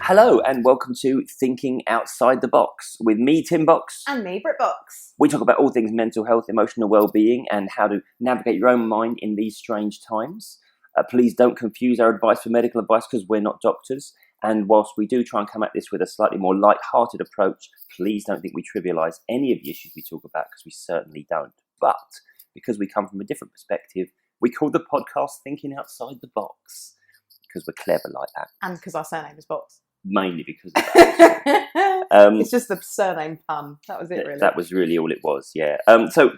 Hello and welcome to Thinking Outside the Box with me, Tim Box. And me, Britt Box. We talk about all things mental health, emotional well-being and how to navigate your own mind in these strange times. Please don't confuse our advice for medical advice because we're not doctors. And whilst we do try and come at this with a slightly more light-hearted approach, please don't think we trivialise any of the issues we talk about because we certainly don't. But because we come from a different perspective, we call the podcast Thinking Outside the Box because we're clever like that. And because our surname is Box. Mainly because of that. It's just the surname pun. That was it, really. That was really all it was, yeah. So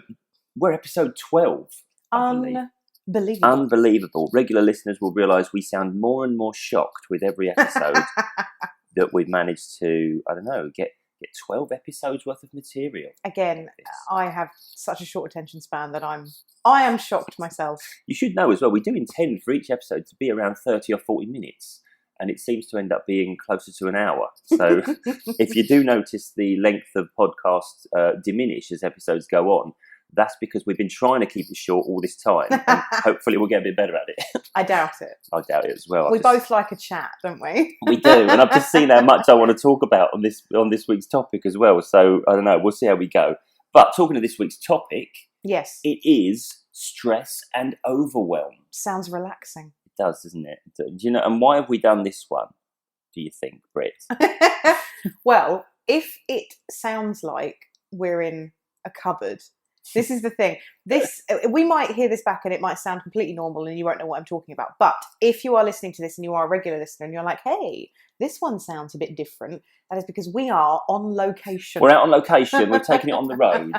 we're episode 12. Unbelievable. Regular listeners will realise we sound more and more shocked with every episode that we've managed to, get 12 episodes worth of material. Again, I have such a short attention span that I am shocked myself. You should know as well, we do intend for each episode to be around 30 or 40 minutes. And it seems to end up being closer to an hour. So if you do notice the length of podcasts diminish as episodes go on, that's because we've been trying to keep it short all this time. And hopefully we'll get a bit better at it. I doubt it. I doubt it as well. We both like a chat, don't we? We do. And I've just seen how much I want to talk about on this week's topic as well. So I don't know. We'll see how we go. But talking to this week's topic, yes, it is stress and overwhelm. Sounds relaxing. Does, doesn't it? Do you know? And why have we done this one, do you think, Britt? Well, if it sounds like we're in a cupboard, this is the thing. We might hear this back and it might sound completely normal and you won't know what I'm talking about. But if you are listening to this and you are a regular listener and you're like, hey, this one sounds a bit different, that is because we are on location. We're out on location. We're taking it on the road.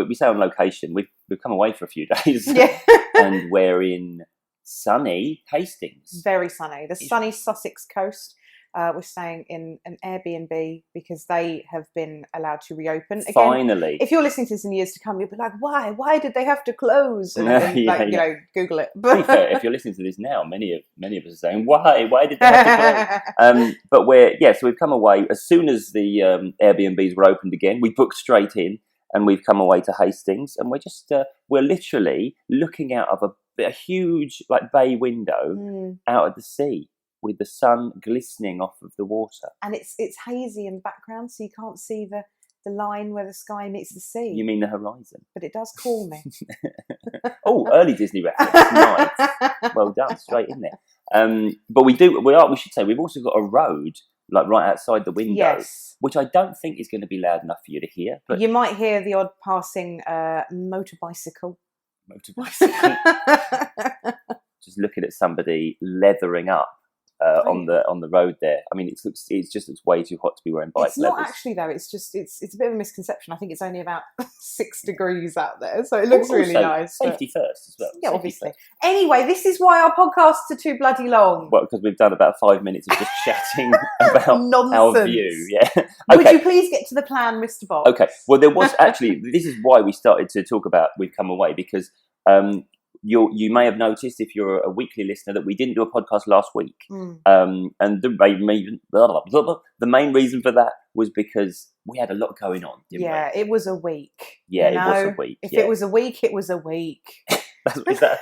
We say on location. We've come away for a few days. Yeah. And we're in sunny Hastings. Very sunny. The sunny Sussex coast. We're staying in an Airbnb because they have been allowed to reopen again. Finally. If you're listening to this in years to come, you'll be like, why? Why did they have to close? And Google it. To be fair, if you're listening to this now, many of us are saying, why? Why did they have to close? So we've come away as soon as the Airbnbs were opened again. We booked straight in. And we've come away to Hastings, and we're literally looking out of a huge bay window out at the sea with the sun glistening off of the water. And it's hazy in the background, so you can't see the line where the sky meets the sea. You mean the horizon? But it does call me. Oh, early Disney reference. Nice. Well done, straight in there. But we should say, we've also got a road right outside the window, yes, which I don't think is going to be loud enough for you to hear. But you might hear the odd passing motorbicycle. Just looking at somebody leathering up on the road there. I mean, it just looks way too hot to be wearing bike leathers. It's not actually though. It's a bit of a misconception. I think it's only about 6 degrees out there, so it looks really nice. Safety first as well. Yeah, obviously. Anyway, this is why our podcasts are too bloody long. Well, because we've done about 5 minutes of just chatting about nonsense. Our view. Yeah. Okay. Would you please get to the plan, Mr. Bob? Okay. Well, there was actually. This is why we started to talk about We've Come Away because. You may have noticed if you're a weekly listener that we didn't do a podcast last week, and the main reason for that was because we had a lot going on. Didn't we? It was a week. Yeah, it was a week. If it was a week, it was a week. Is that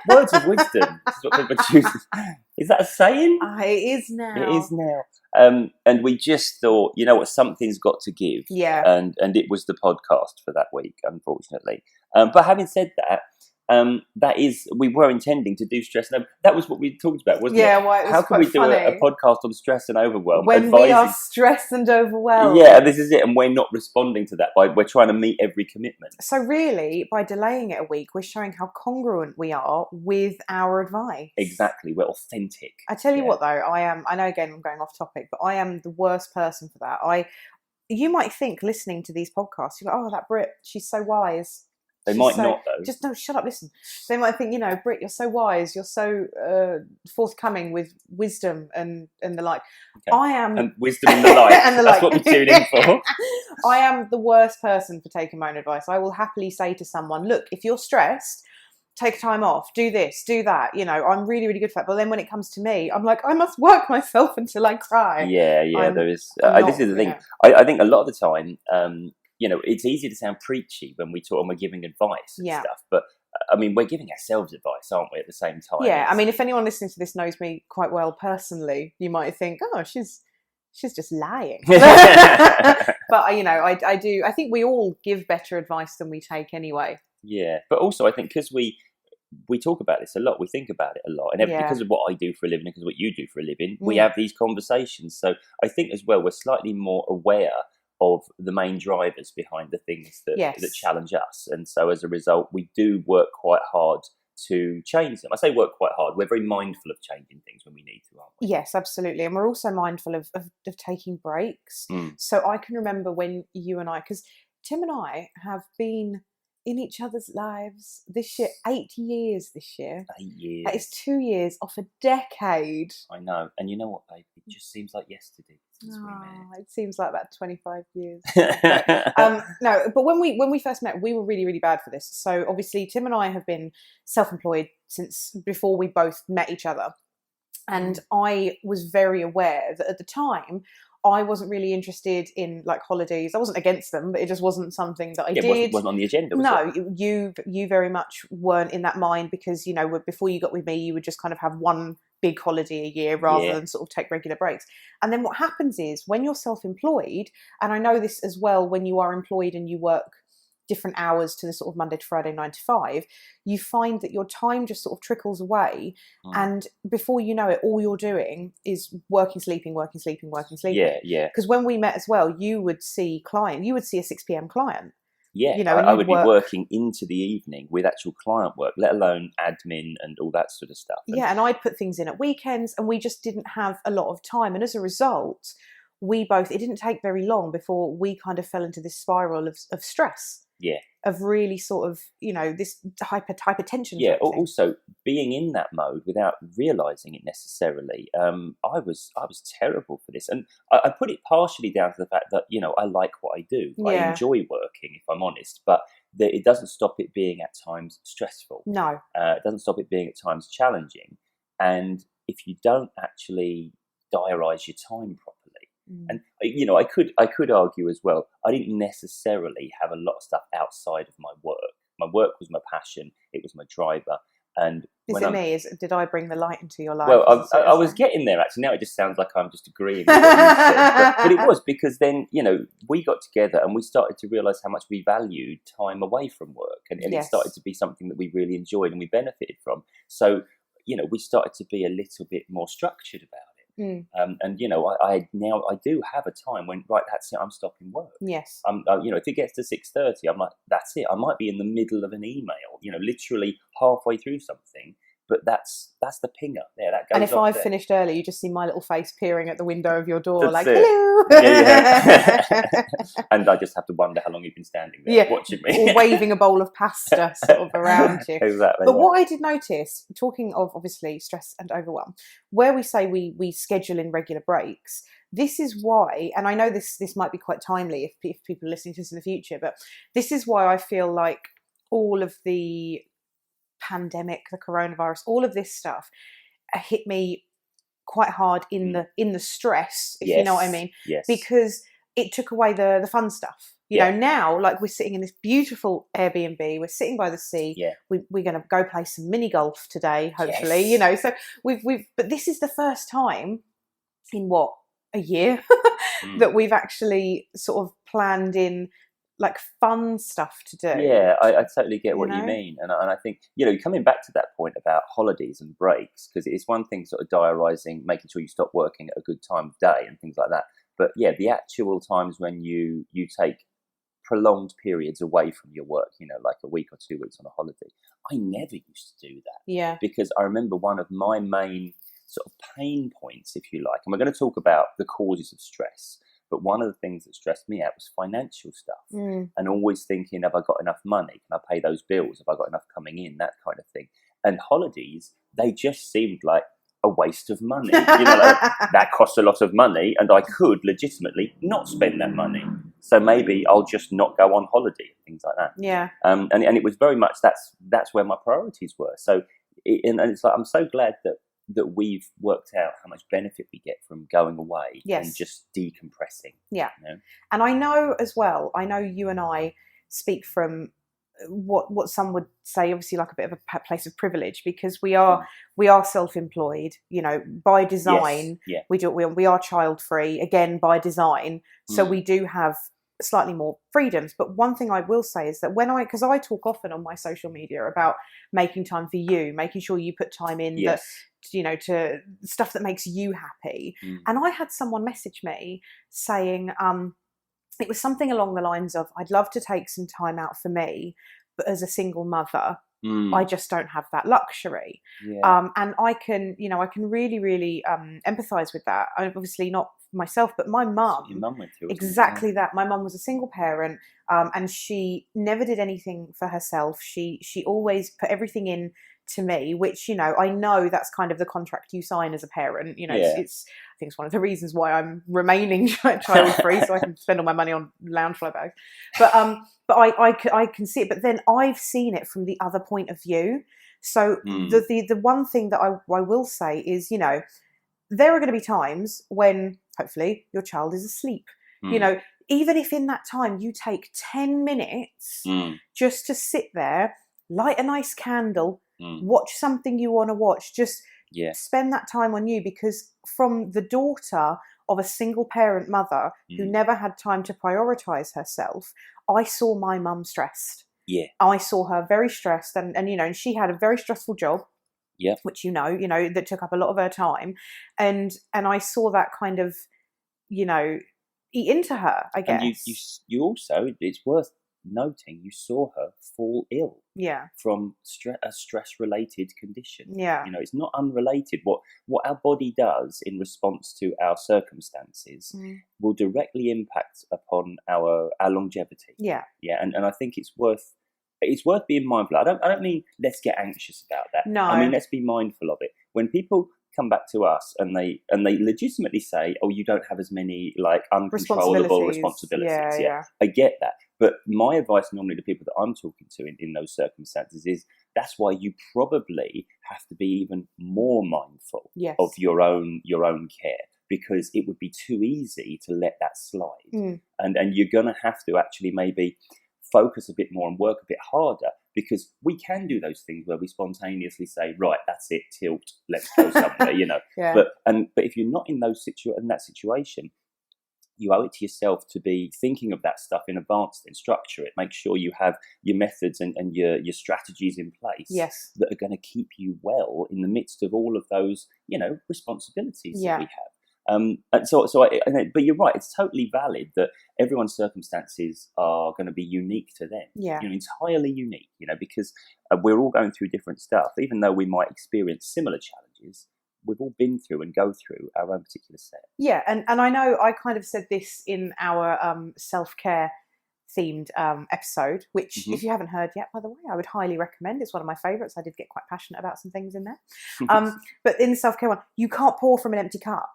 words of wisdom? This is what people choose. Is that a saying? It is now. It is now. And we just thought, you know what, something's got to give. Yeah. And it was the podcast for that week, unfortunately. But having said that. We were intending to do stress and that was what we talked about, wasn't it? Yeah, well, it was how can we do funny. a podcast on stress and overwhelm? When we are stressed and overwhelmed. Yeah, and this is it, and we're not responding to that. We're trying to meet every commitment. So really, by delaying it a week, we're showing how congruent we are with our advice. Exactly, we're authentic. I tell you what though, I know again I'm going off topic, but I am the worst person for that. You might think listening to these podcasts, you're like, oh, that Brit, she's so wise. They might not, though. Just no, shut up, listen. They might think, Britt, you're so wise, you're so forthcoming with wisdom and the like. Okay. I am... And wisdom and the like. And the That's like. what we tune in for. I am the worst person for taking my own advice. I will happily say to someone, look, if you're stressed, take time off, do this, do that. I'm really, really good for that. But then when it comes to me, I'm like, I must work myself until I cry. Yeah, there is. This is the thing. I think a lot of the time... it's easy to sound preachy when we talk and we're giving advice and stuff, but I mean, we're giving ourselves advice, aren't we, at the same time? Yeah, I mean, if anyone listening to this knows me quite well personally, you might think, oh, she's just lying. But, you know, I do. I think we all give better advice than we take anyway. Yeah, but also I think because we talk about this a lot, we think about it a lot, and because of what I do for a living, because of what you do for a living, we have these conversations. So I think as well, we're slightly more aware of the main drivers behind the things that challenge us, and so as a result, we do work quite hard to change them. I say work quite hard. We're very mindful of changing things when we need to, aren't we? Yes, absolutely. And we're also mindful of taking breaks. So I can remember when you and I, because Tim and I have been in each other's lives this year, 8 years this year. 8 years. That is 2 years off a decade. I know. And you know what, babe? It just seems like yesterday since we met. It seems like about 25 years. No, but when we first met, we were really, really bad for this. So obviously Tim and I have been self-employed since before we both met each other. And I was very aware that at the time, I wasn't really interested in like holidays. I wasn't against them, but it just wasn't something that I did. It wasn't on the agenda, was it? You very much weren't in that mind because, you know, before you got with me, you would just kind of have one big holiday a year rather than sort of take regular breaks. And then what happens is when you're self-employed, and I know this as well when you are employed and you work different hours to the sort of Monday to Friday 9 to 5, you find that your time just sort of trickles away, and before you know it, all you're doing is working, sleeping. Yeah. Because when we met as well, you would see a 6 p.m. client. Yeah, you know, I would be working into the evening with actual client work, let alone admin and all that sort of stuff. And I'd put things in at weekends, and we just didn't have a lot of time. And as a result, it didn't take very long before we kind of fell into this spiral of stress. Yeah. Of really sort of, you know, this hypertension. Yeah, also being in that mode without realising it necessarily. I was terrible for this. And I put it partially down to the fact that, you know, I like what I do. I enjoy working, if I'm honest, but it doesn't stop it being at times stressful. No. It doesn't stop it being at times challenging. And if you don't actually diarise your time properly, and, you know, I could argue as well, I didn't necessarily have a lot of stuff outside of my work. My work was my passion. It was my driver. And did I bring the light into your life? Well, I was getting there, actually. Now it just sounds like I'm just agreeing with what you said. But it was because then, you know, we got together and we started to realise how much we valued time away from work. And it started to be something that we really enjoyed and we benefited from. So, you know, we started to be a little bit more structured about it. And you know, I do have a time when that's it. I'm stopping work. Yes. You know, if it gets to 6:30, I'm like, that's it. I might be in the middle of an email. You know, literally halfway through something. But that's the pinger there. That goes. And if I've finished early, you just see my little face peering at the window of your door, that's like, hello. Yeah. And I just have to wonder how long you've been standing there watching me, or waving a bowl of pasta sort of around you. Exactly. But what I did notice, talking of obviously stress and overwhelm, where we say we schedule in regular breaks. This is why, and I know this might be quite timely if people are listening to this in the future, but this is why I feel like all of the pandemic, the coronavirus, all of this stuff hit me quite hard in the stress, if you know what I mean. Yes. Because it took away the fun stuff. You know, now, like, we're sitting in this beautiful Airbnb, we're sitting by the sea. Yeah. We're going to go play some mini golf today, hopefully. You know, so but this is the first time in a year that we've actually sort of planned in like fun stuff to do. Yeah, I totally get what you mean. And I think, you know, coming back to that point about holidays and breaks, because it's one thing sort of diarising, making sure you stop working at a good time of day and things like that. But yeah, the actual times when you take prolonged periods away from your work, you know, like a week or 2 weeks on a holiday, I never used to do that. Yeah. Because I remember one of my main sort of pain points, if you like, and we're going to talk about the causes of stress, but one of the things that stressed me out was financial stuff, and always thinking, have I got enough money? Can I pay those bills? Have I got enough coming in? That kind of thing. And holidays, they just seemed like a waste of money. You know, like, that costs a lot of money, and I could legitimately not spend that money. So maybe I'll just not go on holiday, things like that. Yeah. And it was very much that's where my priorities were. So, and it's like, I'm so glad that we've worked out how much benefit we get from going away and just decompressing. Yeah. You know? And I know as well, you and I speak from what some would say, obviously, like a bit of a place of privilege, because we are self-employed, by design. Yes. We are child free, again, by design. So we do have slightly more freedoms. But one thing I will say is that because I talk often on my social media about making time for you, making sure you put time in that, to stuff that makes you happy. And I had someone message me saying, it was something along the lines of, I'd love to take some time out for me, but as a single mother, I just don't have that luxury. And I can really, really empathise with that. Obviously not myself, but my mum. Your mum went through exactly that. My mum was a single parent, and she never did anything for herself. She always put everything in to me, which I know that's kind of the contract you sign as a parent. It's I think it's one of the reasons why I'm remaining child free, so I can spend all my money on Loungefly bags. But I can see it. But then I've seen it from the other point of view. So the one thing that I will say is, there are going to be times when hopefully your child is asleep. Even if in that time you take 10 minutes just to sit there, light a nice candle, watch something you want to watch, just spend that time on you, because from the daughter of a single parent mother who never had time to prioritise herself, I saw my mum stressed. I saw her very stressed, and she had a very stressful job. Which that took up a lot of her time, and I saw that kind of eat into her, I guess. And you also, it's worth noting, you saw her fall ill from a stress related condition. It's not unrelated. What our body does in response to our circumstances will directly impact upon our longevity. And I think it's worth being mindful. I don't mean let's get anxious about that. No, I mean let's be mindful of it. When people come back to us and they legitimately say, "Oh, you don't have as many like uncontrollable responsibilities." I get that, but my advice normally to people that I'm talking to in those circumstances is that's why you probably have to be even more mindful of your own care, because it would be too easy to let that slide, and you're going to have to actually maybe focus a bit more and work a bit harder, because we can do those things where we spontaneously say, right, that's it, tilt, let's go somewhere, But if you're not in that situation, you owe it to yourself to be thinking of that stuff in advance and structure it. Make sure you have your methods and your strategies in place that are going to keep you well in the midst of all of those, responsibilities that we have. But you're right, it's totally valid that everyone's circumstances are going to be unique to them. Entirely unique, because we're all going through different stuff. Even though we might experience similar challenges, we've all been through and go through our own particular set. And I know I kind of said this in our self-care themed episode, which if you haven't heard yet, by the way, I would highly recommend. It's one of my favourites. I did get quite passionate about some things in there. But in the self-care one, you can't pour from an empty cup.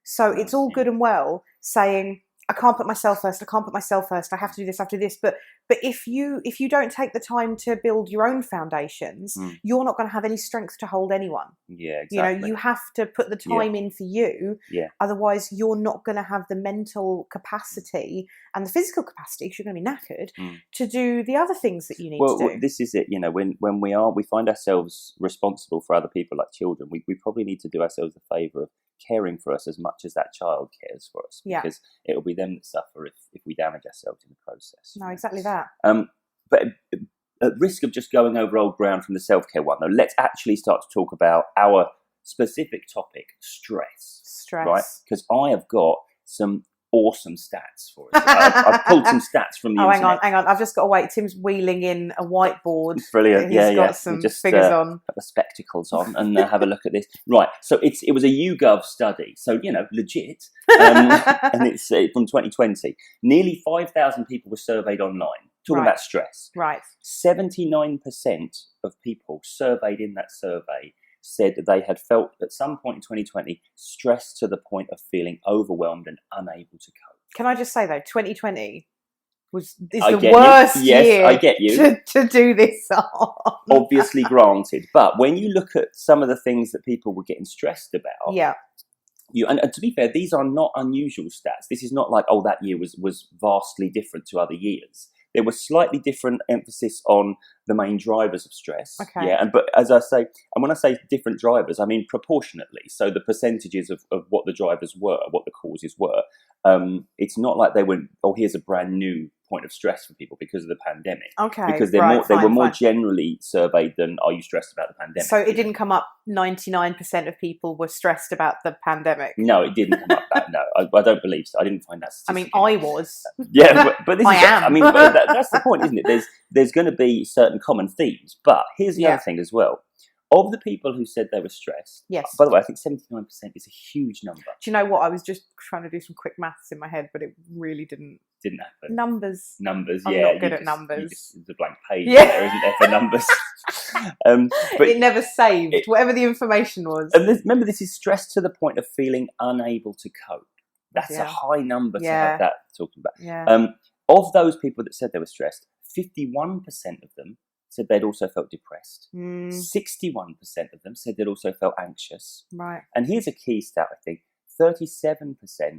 So it's all good and well saying, I can't put myself first, I have to do this, But if you don't take the time to build your own foundations, you're not going to have any strength to hold anyone. Exactly. You have to put the time in for you. Otherwise, you're not going to have the mental capacity and the physical capacity, because you're going to be knackered, to do the other things that you need to do. Well, this is it. When we find ourselves responsible for other people like children, we probably need to do ourselves a favour of caring for us as much as that child cares for us, because it'll be them that suffer if we damage ourselves in the process. No, exactly that. But at risk of just going over old ground from the self-care one, though, let's actually start to talk about our specific topic, stress. Right? Because I have got some awesome stats for us. I've pulled some stats from the internet. Hang on. I've just got to wait. Tim's wheeling in a whiteboard. Brilliant. He's got some figures on. Put the spectacles on and have a look at this. Right. So it was a YouGov study. So, legit. And it's from 2020. Nearly 5,000 people were surveyed online talking about stress. Right. 79% of people surveyed in that survey said that they had felt at some point in 2020 stressed to the point of feeling overwhelmed and unable to cope. Can I just say though, 2020 is the worst year I get you. To do this on. Obviously granted. But when you look at some of the things that people were getting stressed about, and to be fair, these are not unusual stats. This is not like, that year was vastly different to other years. there was slightly different emphasis on the main drivers of stress. Okay. Yeah, but as I say, and when I say different drivers, I mean proportionately. So the percentages of what the drivers were, what the causes were. It's not like they went, oh, here's a brand new point of stress for people because of the pandemic. Okay, because they were more generally surveyed than, are you stressed about the pandemic? So it didn't come up 99% of people were stressed about the pandemic. No, it didn't come up that. No, I don't believe so. I didn't find that statistic. I mean, I was. Yeah, but this I am. I mean, that's the point, isn't it? There's going to be certain common themes. But here's the other thing as well. Of the people who said they were stressed, yes. By the way, I think 79% is a huge number. Do you know what? I was just trying to do some quick maths in my head, but it really didn't happen. Numbers. I'm not good at numbers. There's a blank page there, isn't there, for numbers? But it never saved, whatever the information was. And remember, this is stress to the point of feeling unable to cope. That's a high number to have that talking about. Yeah. Of those people that said they were stressed, 51% of them said they'd also felt depressed. 61% of them said they'd also felt anxious. Right. And here's a key stat, I think. 37%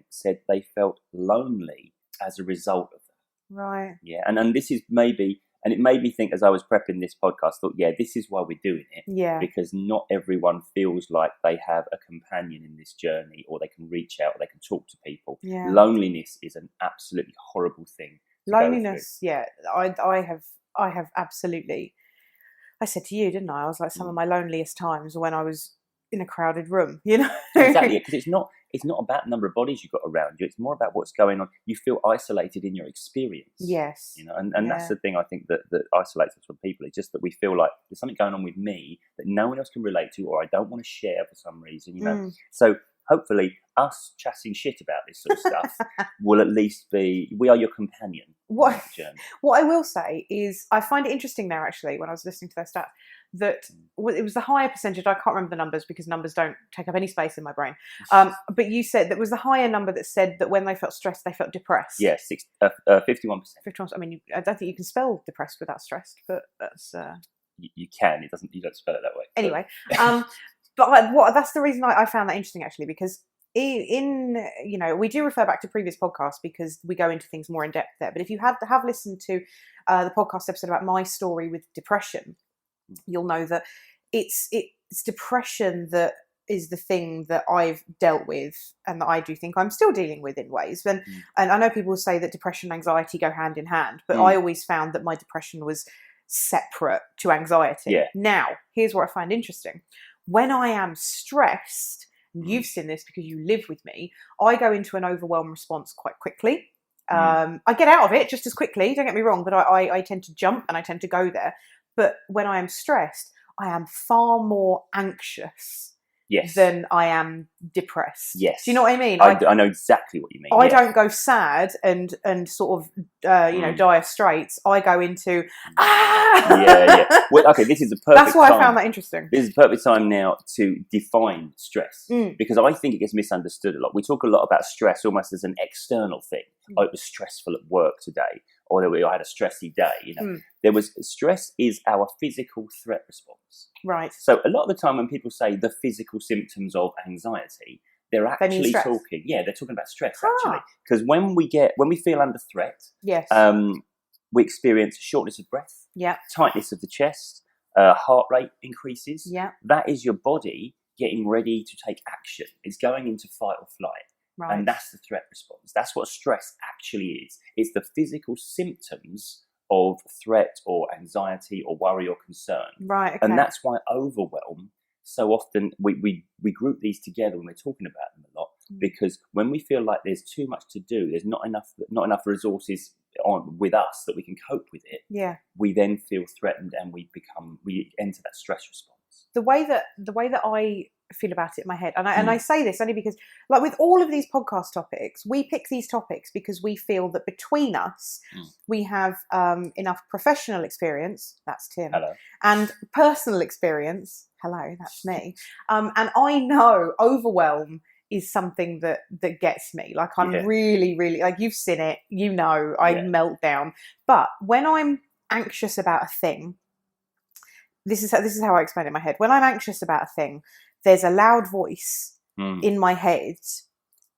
said they felt lonely as a result of that. Right. Yeah, and this is maybe, and it made me think as I was prepping this podcast, thought, yeah, this is why we're doing it. Yeah. Because not everyone feels like they have a companion in this journey, or they can reach out, or they can talk to people. Yeah. Loneliness is an absolutely horrible thing. Loneliness, yeah. I have absolutely. I said to you, didn't I? I was like, some of my loneliest times when I was in a crowded room, you know. Exactly, because it's not about the number of bodies you've got around you. It's more about what's going on. You feel isolated in your experience. Yes. You know, and that's the thing I think that isolates us from people. It's just that we feel like there's something going on with me that no one else can relate to, or I don't want to share for some reason, you know. So hopefully us chatting shit about this sort of stuff will at least be, we are your companion. What I will say is, I find it interesting now, actually, when I was listening to their stats, that it was the higher percentage. I can't remember the numbers because numbers don't take up any space in my brain. But you said that was the higher number that said that when they felt stressed, they felt depressed. Yes, 51%. 51%. I mean, I don't think you can spell depressed without stressed, but that's... You can. You don't spell it that way. Anyway, but that's the reason I found that interesting, actually, because in you know, we do refer back to previous podcasts because we go into things more in depth there. But if you have listened to the podcast episode about my story with depression, you'll know that it's depression that is the thing that I've dealt with and that I do think I'm still dealing with in ways. And I know people say that depression and anxiety go hand in hand, but I always found that my depression was separate to anxiety. Yeah. Now, here's what I find interesting. When I am stressed, and you've seen this because you live with me, I go into an overwhelm response quite quickly. I get out of it just as quickly, don't get me wrong, but I tend to jump and I tend to go there. But when I am stressed, I am far more anxious than I am depressed. Yes. Do you know what I mean? I know exactly what you mean. I don't go sad and sort of, dire straits. I go into, Yeah. Well, okay, this is a perfect That's why time. I found that interesting. This is a perfect time now to define stress, because I think it gets misunderstood a lot. We talk a lot about stress almost as an external thing. Oh, it was stressful at work today, or I had a stressy day. You know, stress is our physical threat response. Right. So a lot of the time when people say the physical symptoms of anxiety, they're actually talking. Yeah, they're talking about stress actually, because when we feel under threat, yes, we experience shortness of breath, tightness of the chest, heart rate increases. Yeah, that is your body getting ready to take action. It's going into fight or flight. Right. And that's the threat response. That's what stress actually is. It's the physical symptoms of threat or anxiety or worry or concern. Right. Okay. And that's why overwhelm, so often we group these together when we're talking about them a lot, because when we feel like there's too much to do, there's not enough resources with us that we can cope with it. Yeah. We then feel threatened and we enter that stress response. The way that I feel about it in my head, and I say this only because, like, with all of these podcast topics, we pick these topics because we feel that between us we have enough professional experience, that's Tim, hello, and personal experience, hello, that's me, and I know overwhelm is something that gets me. Like, I'm really, really, like, you've seen it, you know, I melt down. But when I'm anxious about a thing, this is how I explain it in my head. When I'm anxious about a thing, there's a loud voice in my head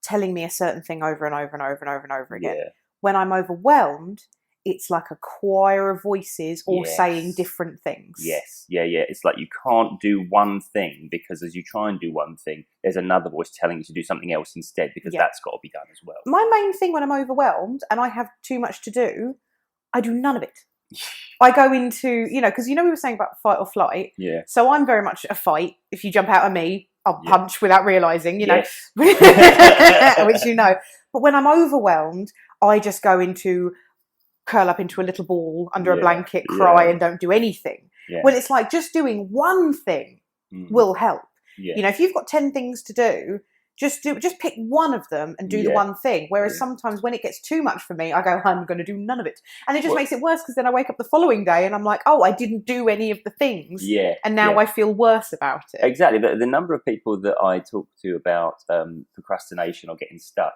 telling me a certain thing over and over and over and over and over again. Yeah. When I'm overwhelmed, it's like a choir of voices all Yes. saying different things. Yes, yeah. It's like you can't do one thing, because as you try and do one thing, there's another voice telling you to do something else instead, because that's got to be done as well. My main thing when I'm overwhelmed and I have too much to do, I do none of it. I go into, because we were saying about fight or flight. Yeah. So I'm very much a fight. If you jump out at me, I'll punch without realising, Yes. which But when I'm overwhelmed, I just go into curl up into a little ball under a blanket, cry, and don't do anything. Yeah. Well, it's like just doing one thing will help. Yeah. If you've got 10 things to do, just pick one of them and do the one thing. Whereas sometimes when it gets too much for me, I go, I'm going to do none of it. And it just makes it worse, because then I wake up the following day and I'm like, oh, I didn't do any of the things. Yeah. And now I feel worse about it. Exactly. The number of people that I talk to about procrastination or getting stuck,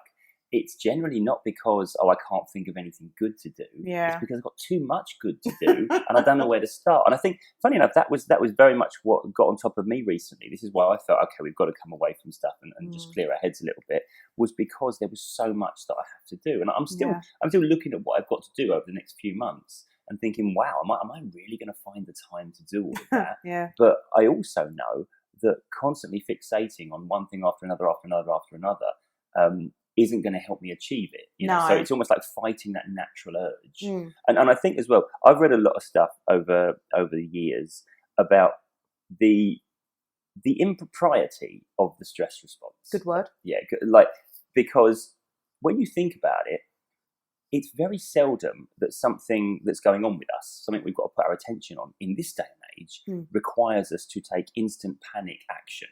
it's generally not because, I can't think of anything good to do. Yeah. It's because I've got too much good to do and I don't know where to start. And I think, funny enough, that was very much what got on top of me recently. This is why I felt, okay, we've got to come away from stuff and just clear our heads a little bit, was because there was so much that I have to do. And I'm still looking at what I've got to do over the next few months and thinking, wow, am I really going to find the time to do all of that? Yeah. But I also know that constantly fixating on one thing after another, isn't going to help me achieve it. So it's almost like fighting that natural urge. And I think as well, I've read a lot of stuff over the years about the impropriety of the stress response. Good word. Yeah, because when you think about it, it's very seldom that something that's going on with us, something we've got to put our attention on in this day and age, requires us to take instant panic action.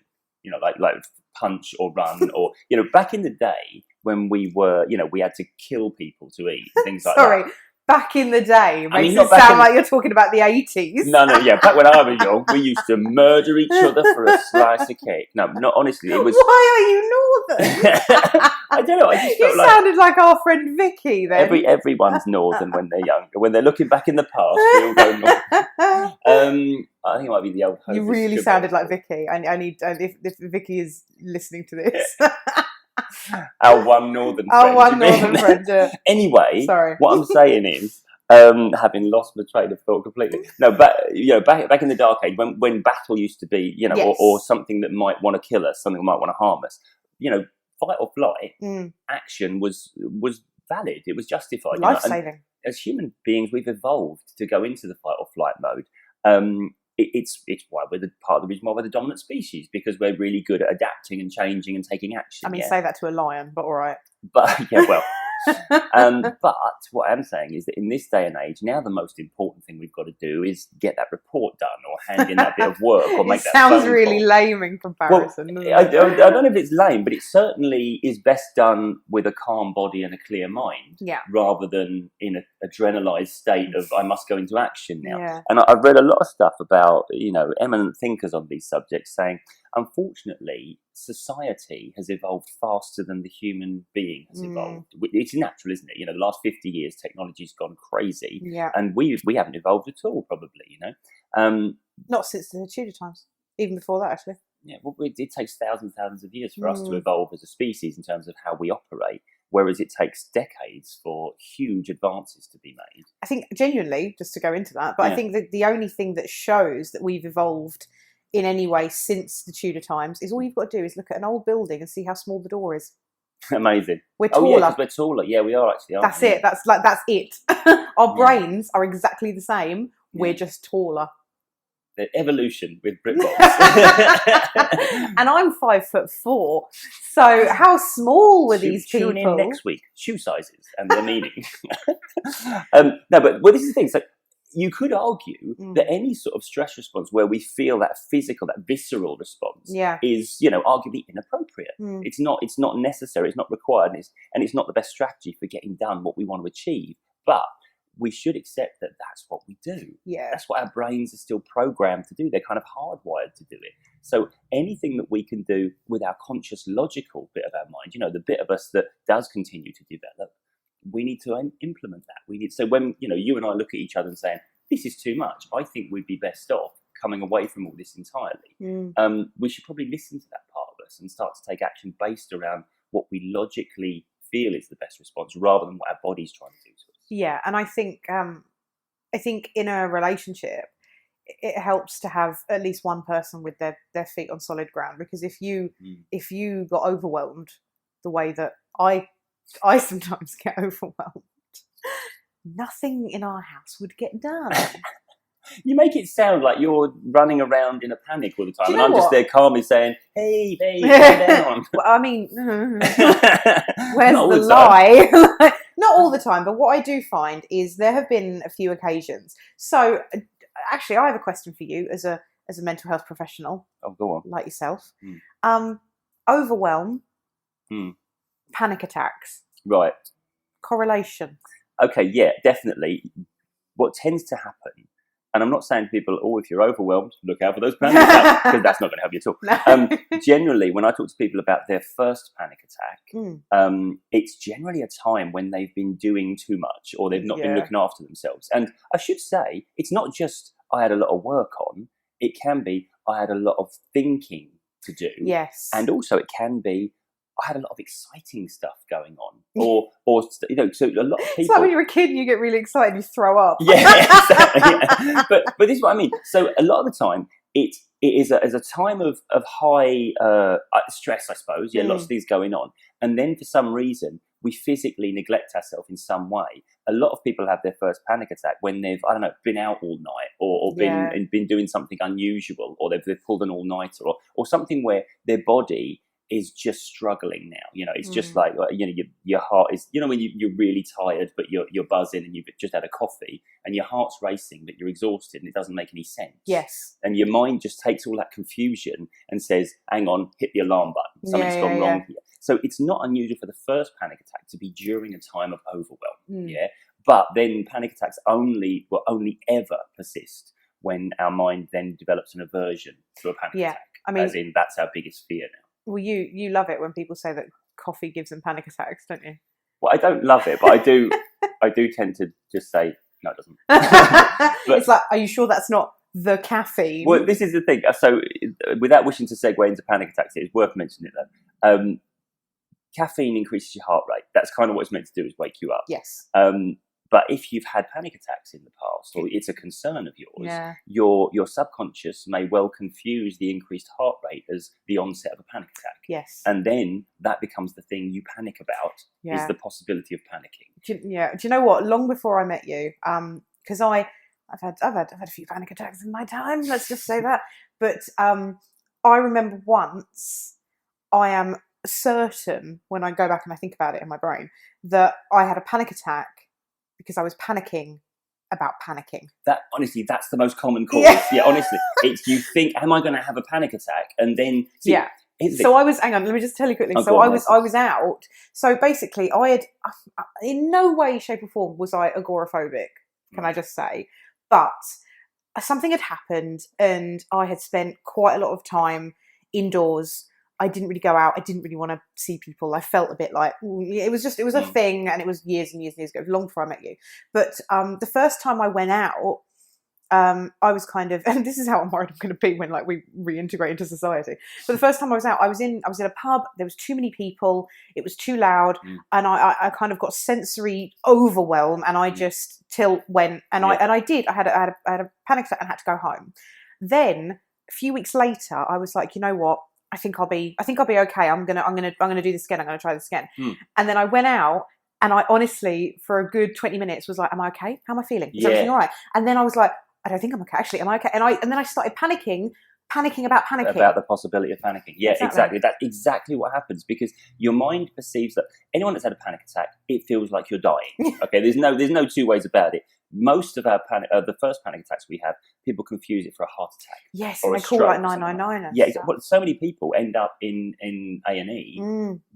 Like punch or run, or back in the day when we were, we had to kill people to eat, things like that. Sorry, back in the day makes it sound like you're talking about the 80s. No, back when I was young, we used to murder each other for a slice of cake. No, honestly, it was. Why are you northern? I don't know. I just felt you sounded like our friend Vicky then. Everyone's northern when they're younger. When they're looking back in the past, we all go north. I think it might be the old. You really sounded like Vicky. I need if Vicky is listening to this. Our one northern friend. Yeah. Anyway, sorry. What I'm saying is, having lost my train of thought completely. No, but back in the dark age, when battle used to be, or something that might want to kill us, something that might want to harm us, fight or flight action was valid. It was justified. Life-saving. As human beings, we've evolved to go into the fight or flight mode. It's why we're part of the reason why we're the dominant species, because we're really good at adapting and changing and taking action. I mean, say that to a lion, but all right. But well. But what I'm saying is that in this day and age, now the most important thing we've got to do is get that report done, or hand in that bit of work, or make that phone call. Sounds really lame in comparison. Well, I don't know if it's lame, but it certainly is best done with a calm body and a clear mind, rather than in an adrenalized state of I must go into action now. Yeah. And I've read a lot of stuff about eminent thinkers on these subjects saying, unfortunately, society has evolved faster than the human being has evolved. It's natural, isn't it? The last 50 years, technology's gone crazy, and we haven't evolved at all, probably. Not since the Tudor times, even before that, actually. Yeah, well, it takes thousands of years for us to evolve as a species in terms of how we operate, whereas it takes decades for huge advances to be made. I think, genuinely, just to go into that, but I think that the only thing that shows that we've evolved in any way since the Tudor times is all you've got to do is look at an old building and see how small the door is. Amazing. We're taller. Oh, yeah, because we're taller. Yeah, we are actually. That's it. That's it. Our brains are exactly the same. We're just taller. The evolution with Britt. And I'm 5'4", so how small were these people? Tune in next week. Shoe sizes and their meaning. No, but this is the thing. So you could argue that any sort of stress response where we feel that physical, that visceral response is, arguably inappropriate. It's not necessary, it's not required, and it's not the best strategy for getting done what we want to achieve. But we should accept that that's what we do. Yeah. That's what our brains are still programmed to do. They're kind of hardwired to do it. So anything that we can do with our conscious, logical bit of our mind, the bit of us that does continue to develop, we need to implement that. So when you and I look at each other and saying, this is too much, I think we'd be best off coming away from all this entirely. We should probably listen to that part of us and start to take action based around what we logically feel is the best response, rather than what our body's trying to do to us. Yeah, and I think in a relationship, it helps to have at least one person with their feet on solid ground, because if you got overwhelmed the way that I sometimes get overwhelmed, nothing in our house would get done. You make it sound like you're running around in a panic all the time, and I'm just there calmly saying, "Hey, calm down." Well, I mean, where's the lie? Not all the time, but what I do find is there have been a few occasions. So, actually, I have a question for you as a mental health professional. Oh, go on. Like yourself. Overwhelm, panic attacks. Right. Correlation. Okay, yeah, definitely. What tends to happen, and I'm not saying to people, oh, if you're overwhelmed, look out for those panic attacks, because that's not going to help you at all. Generally, when I talk to people about their first panic attack, it's generally a time when they've been doing too much, or they've not been looking after themselves. And I should say, it's not just I had a lot of work on, it can be I had a lot of thinking to do. Yes. And also it can be I had a lot of exciting stuff going on, or you know, so a lot of people. It's like when you're a kid and you get really excited, you throw up. Yeah, exactly. Yeah. But this is what I mean. So a lot of the time, it is a time of high stress, I suppose. Yeah, lots of things going on, and then for some reason we physically neglect ourselves in some way. A lot of people have their first panic attack when they've, I don't know, been out all night, or been doing something unusual, or they've pulled an all-nighter, or something where their body is just struggling now. You know, it's just like, you know, your heart is, you know, when you're really tired, but you're buzzing and you've just had a coffee and your heart's racing, but you're exhausted and it doesn't make any sense. Yes. And your mind just takes all that confusion and says, hang on, hit the alarm button. Something's gone wrong here. So it's not unusual for the first panic attack to be during a time of overwhelm. Yeah. But then panic attacks will only ever persist when our mind then develops an aversion to a panic attack. I mean, as in, that's our biggest fear now. Well, you love it when people say that coffee gives them panic attacks, don't you? Well, I don't love it, but I do tend to just say, no, it doesn't. But it's like, are you sure that's not the caffeine? Well, this is the thing. So without wishing to segue into panic attacks, it's worth mentioning it though. Caffeine increases your heart rate. That's kind of what it's meant to do, is wake you up. Yes. But if you've had panic attacks in the past, or it's a concern of yours, your subconscious may well confuse the increased heart rate as the onset of a panic attack. Yes. And then that becomes the thing you panic about, is the possibility of panicking. Do you know what? Long before I met you, because I've had a few panic attacks in my time. Let's just say that. But I remember once, I am certain, when I go back and I think about it in my brain, that I had a panic attack because I was panicking about panicking. That, honestly, that's the most common cause. Yeah, honestly. It's, you think, am I going to have a panic attack? And then... See, so I was, hang on, let me just tell you quickly. So I was out. So basically, I had, in no way, shape or form was I agoraphobic, can I just say. But something had happened and I had spent quite a lot of time indoors. I didn't really go out. I didn't really want to see people. I felt a bit like, it was a thing, and it was years and years and years ago. It was long before I met you. But the first time I went out, I was kind of, and this is how I'm worried I'm going to be when like we reintegrate into society. But the first time I was out, I was in a pub. There was too many people. It was too loud, and I kind of got sensory overwhelm, and I just went, and I did. I had a panic attack and had to go home. Then a few weeks later, I was like, you know what? I think I'll be okay. I'm gonna do this again. I'm gonna try this again. And then I went out, and I honestly, for a good 20 minutes, was like, am I okay? How am I feeling? Is everything all right? And then I was like, I don't think I'm okay. Actually, am I okay? And then I started panicking about panicking. About the possibility of panicking. Yeah, exactly. That's exactly what happens, because your mind perceives that anyone that's had a panic attack, it feels like you're dying. Okay, there's no two ways about it. Most of our the first panic attacks we have, people confuse it for a heart attack. Yes, and they call like 999. Yeah, well, so many people end up in A&E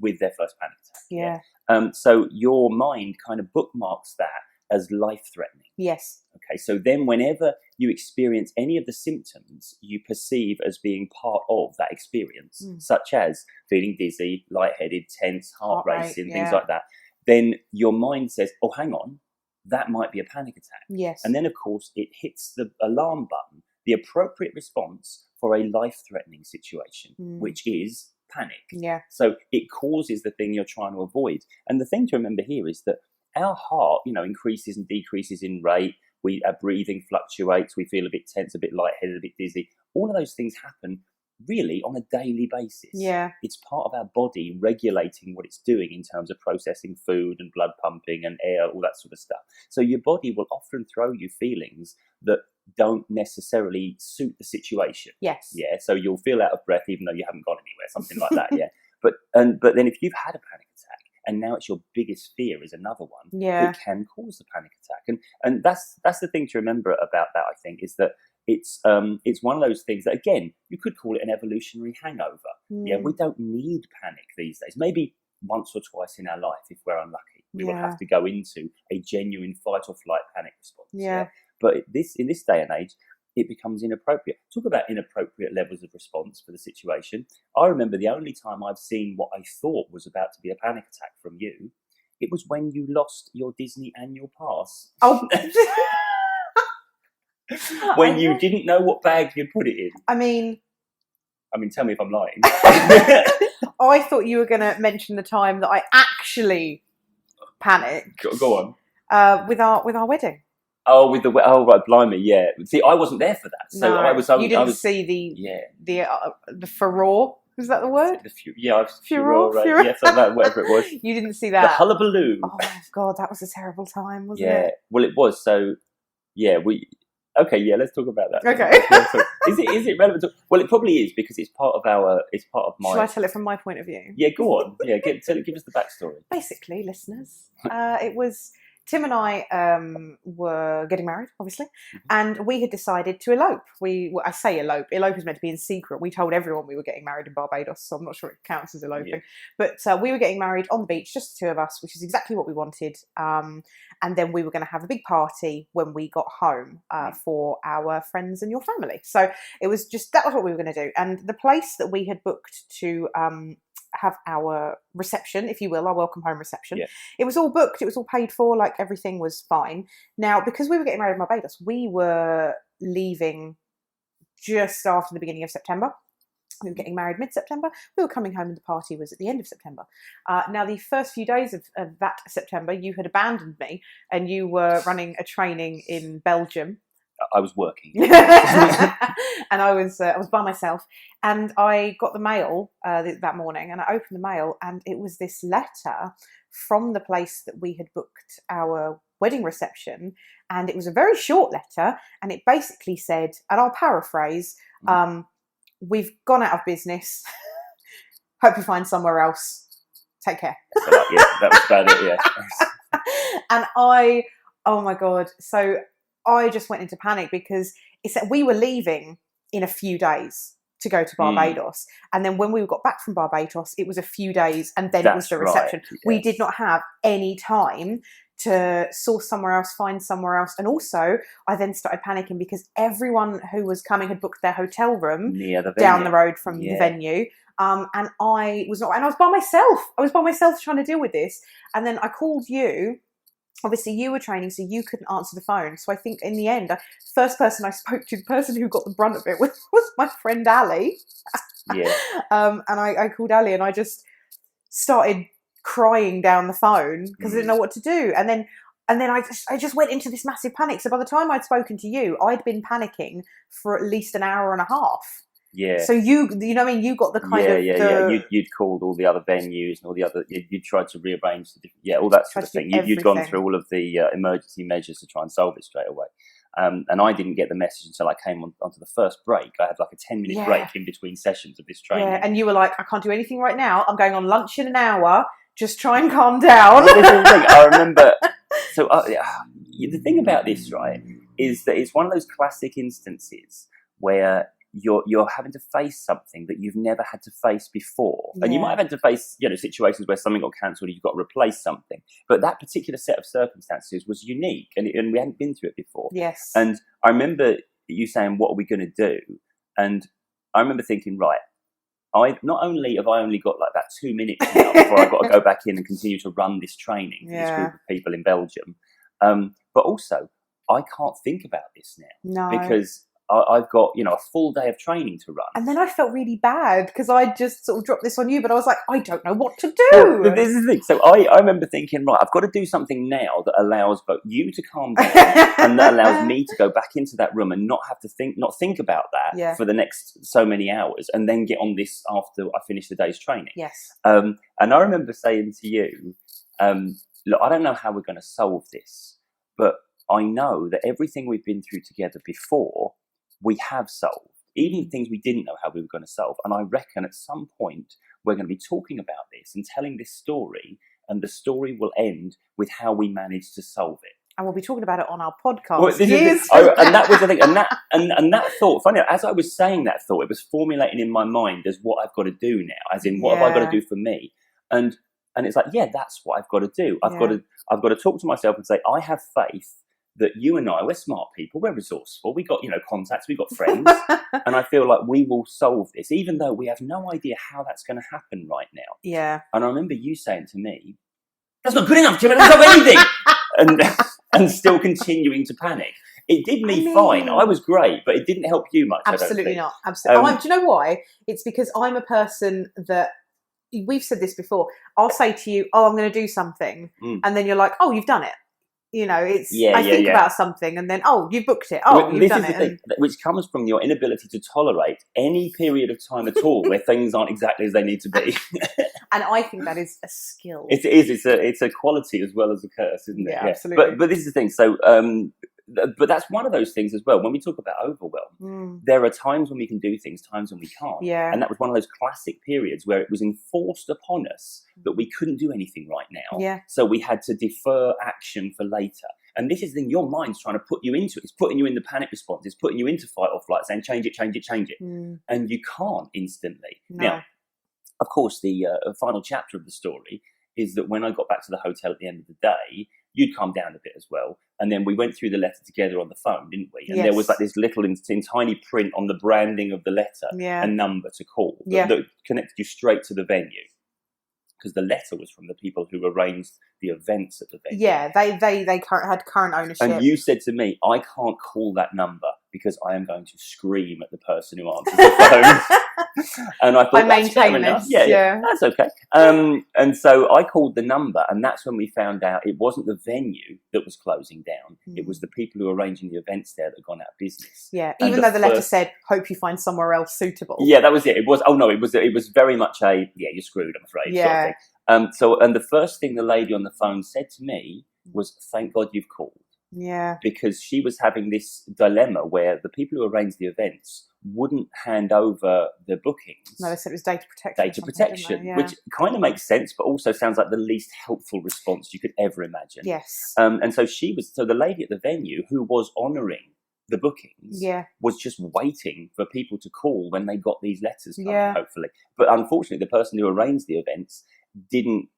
with their first panic attack. Yeah. So your mind kind of bookmarks that as life-threatening. Yes. Okay, so then whenever you experience any of the symptoms you perceive as being part of that experience, such as feeling dizzy, lightheaded, tense, heart racing, things like that, then your mind says, oh, hang on, that might be a panic attack. Yes. And then, of course, it hits the alarm button, the appropriate response for a life-threatening situation, which is panic. Yeah. So it causes the thing you're trying to avoid. And the thing to remember here is that our heart, increases and decreases in rate. Our breathing fluctuates. We feel a bit tense, a bit lightheaded, a bit dizzy. All of those things happen really on a daily basis. Yeah. It's part of our body regulating what it's doing in terms of processing food and blood pumping and air, all that sort of stuff. So your body will often throw you feelings that don't necessarily suit the situation. Yes. Yeah. So you'll feel out of breath even though you haven't gone anywhere, something like that. Yeah. But then if you've had a panic attack and now it's your biggest fear is another one, it can cause the panic attack. And that's the thing to remember about that, I think, is that it's one of those things that, again, you could call it an evolutionary hangover. Yeah, we don't need panic these days. Maybe once or twice in our life, if we're unlucky, we will have to go into a genuine fight or flight panic response. Yeah. But in this day and age, it becomes inappropriate. Talk about inappropriate levels of response for the situation. I remember the only time I've seen what I thought was about to be a panic attack from you, it was when you lost your Disney annual pass. Oh. When you didn't know what bag you'd put it in. I mean, tell me if I'm lying. I thought you were going to mention the time that I actually panicked. Go on. With our wedding. Oh, right, blimey, yeah. See, I wasn't there for that, so no, you didn't see the furore. Is that the word? Furore, right? Furore. Yeah, something like whatever it was. You didn't see that. The hullabaloo. Oh God, that was a terrible time, wasn't it? Yeah, well, it was. So, yeah, Okay, yeah, let's talk about that. Okay. Is it relevant? Well, it probably is because it's part of my. Shall I tell it from my point of view? Yeah, go on. Yeah, give us the backstory. Basically, listeners, it was Tim and I were getting married, obviously, and we had decided to elope. I say elope. Elope is meant to be in secret. We told everyone we were getting married in Barbados, so I'm not sure it counts as eloping. Yeah. But we were getting married on the beach, just the two of us, which is exactly what we wanted. And then we were going to have a big party when we got home for our friends and your family. So that was what we were going to do. And the place that we had booked to have our reception, if you will, our welcome home reception. Yeah. It was all booked, it was all paid for, like everything was fine. Now, because we were getting married in Barbados, we were leaving just after the beginning of September. We were getting married mid-September. We were coming home and the party was at the end of September. Now, the first few days of that September, you had abandoned me and you were running a training in Belgium. I was working. And I was by myself, and I got the mail that morning, and I opened the mail, and it was this letter from the place that we had booked our wedding reception, and it was a very short letter, and it basically said, and I'll paraphrase, we've gone out of business, hope you find somewhere else, take care. That was about it, yeah. And oh my God, so I just went into panic because it said we were leaving in a few days to go to Barbados. And then when we got back from Barbados, it was a few days and then it was the reception. Right, yes. We did not have any time to source somewhere else, find somewhere else. And also, I then started panicking because everyone who was coming had booked their hotel room down the road from the venue. And I was not, and I was by myself. I was by myself trying to deal with this. And then I called you. Obviously, you were training, so you couldn't answer the phone. So I think in the end, the first person I spoke to, the person who got the brunt of it was my friend Ali. Yeah. And I called Ali and I just started crying down the phone because I didn't know what to do. And then I just went into this massive panic. So by the time I'd spoken to you, I'd been panicking for at least an hour and a half. Yeah. So you know what I mean? You got the kind of... Yeah. You'd called all the other venues and all the other... You'd tried to rearrange all that sort of thing. You'd gone through all of the emergency measures to try and solve it straight away. And I didn't get the message until I came onto the first break. I had like a 10-minute break in between sessions of this training. Yeah, and you were like, I can't do anything right now. I'm going on lunch in an hour. Just try and calm down. Well, this is the thing. I remember... So the thing about this, right, is that it's one of those classic instances where... You're having to face something that you've never had to face before. And you might have had to face, situations where something got cancelled and you've got to replace something. But that particular set of circumstances was unique and we hadn't been through it before. Yes. And I remember you saying, what are we going to do? And I remember thinking, right, not only have I only got like that 2 minutes now before I've got to go back in and continue to run this training for this group of people in Belgium, but also I can't think about this now. No. Because I've got, a full day of training to run. And then I felt really bad because I just sort of dropped this on you, but I was like, I don't know what to do. Well, this is the thing. So I remember thinking, right, I've got to do something now that allows both you to calm down and that allows me to go back into that room and not think about that for the next so many hours, and then get on this after I finish the day's training. Yes. And I remember saying to you, look, I don't know how we're going to solve this, but I know that everything we've been through together before, we have solved, even things we didn't know how we were going to solve. And I reckon at some point we're going to be talking about this and telling this story, and the story will end with how we managed to solve it. And we'll be talking about it on our podcast. Well, and that was the thing. And that thought, funny, as I was saying that thought, it was formulating in my mind as what I've got to do now, as in what have I got to do for me? And it's like, that's what I've got to do. I've got to talk to myself and say, I have faith that you and we're smart people, we're resourceful, we got, contacts, we got friends, and I feel like we will solve this, even though we have no idea how that's going to happen right now. Yeah. And I remember you saying to me, that's not good enough, Jim, I don't solve anything! and still continuing to panic. It did me fine. I was great, but it didn't help you much. Absolutely not. Absolutely. Do you know why? It's because I'm a person that, we've said this before, I'll say to you, I'm going to do something, and then you're like, oh, you've done it. I think about something and then, you've booked it. You've done it. Thing, which comes from your inability to tolerate any period of time at all where things aren't exactly as they need to be. And I think that is a skill. It is. It's a quality as well as a curse, isn't it? Yeah, absolutely. But this is the thing. So, but that's one of those things as well. When we talk about overwhelm, there are times when we can do things, times when we can't. Yeah. And that was one of those classic periods where it was enforced upon us that we couldn't do anything right now. Yeah. So we had to defer action for later. And this is the thing, your mind's trying to put you into it. It's putting you in the panic response. It's putting you into fight or flight, saying change it. And you can't instantly. No. Now, of course, the final chapter of the story is that when I got back to the hotel at the end of the day, you'd calm down a bit as well. And then we went through the letter together on the phone, didn't we? And there was like this little in tiny print on the branding of the letter, a number to call that connected you straight to the venue. Because the letter was from the people who arranged the events at the venue. Yeah, they had current ownership. And you said to me, I can't call that number because I am going to scream at the person who answers the phone. And I thought, I maintain this. Yeah, that's okay. And so I called the number, and that's when we found out it wasn't the venue that was closing down. It was the people who were arranging the events there that had gone out of business. Yeah, and even though the letter said, hope you find somewhere else suitable. Yeah, that was it. It was very much a, you're screwed, I'm afraid. Yeah. Sort of thing. And the first thing the lady on the phone said to me was, thank God you've called. Yeah. Because she was having this dilemma where the people who arranged the events wouldn't hand over the bookings. No, they said it was data protection. Which kind of makes sense, but also sounds like the least helpful response you could ever imagine. Yes. And so the lady at the venue who was honouring the bookings was just waiting for people to call when they got these letters coming, hopefully. But unfortunately, the person who arranged the events didn't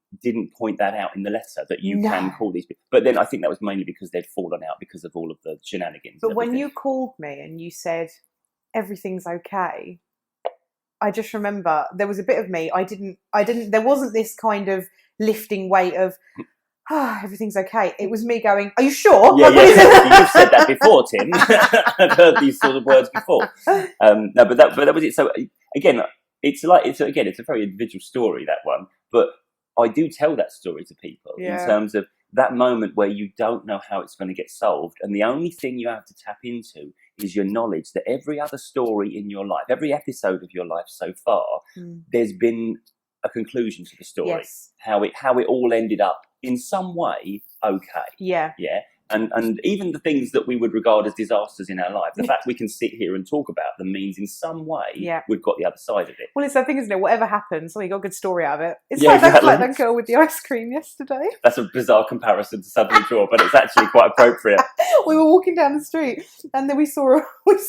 point that out in the letter that you can call these people. But then I think that was mainly because they'd fallen out because of all of the shenanigans. But when you called me and you said everything's okay, I just remember there was a bit of me. There wasn't this kind of lifting weight of everything's okay. It was me going, are you sure? Yeah. You've said that before, Tim. I've heard these sort of words before. No, but that was it. So again, it's a very individual story, that one. But I do tell that story to people in terms of that moment where you don't know how it's going to get solved. And the only thing you have to tap into is your knowledge that every other story in your life, every episode of your life so far, there's been a conclusion to the story. Yes. How it all ended up in some way okay. Yeah. Yeah. And even the things that we would regard as disasters in our life, the fact we can sit here and talk about them means in some way we've got the other side of it. Well, it's that thing, isn't it? Whatever happens, you got a good story out of it. It's like that girl with the ice cream yesterday. That's a bizarre comparison to something draw, but it's actually quite appropriate. We were walking down the street and then we saw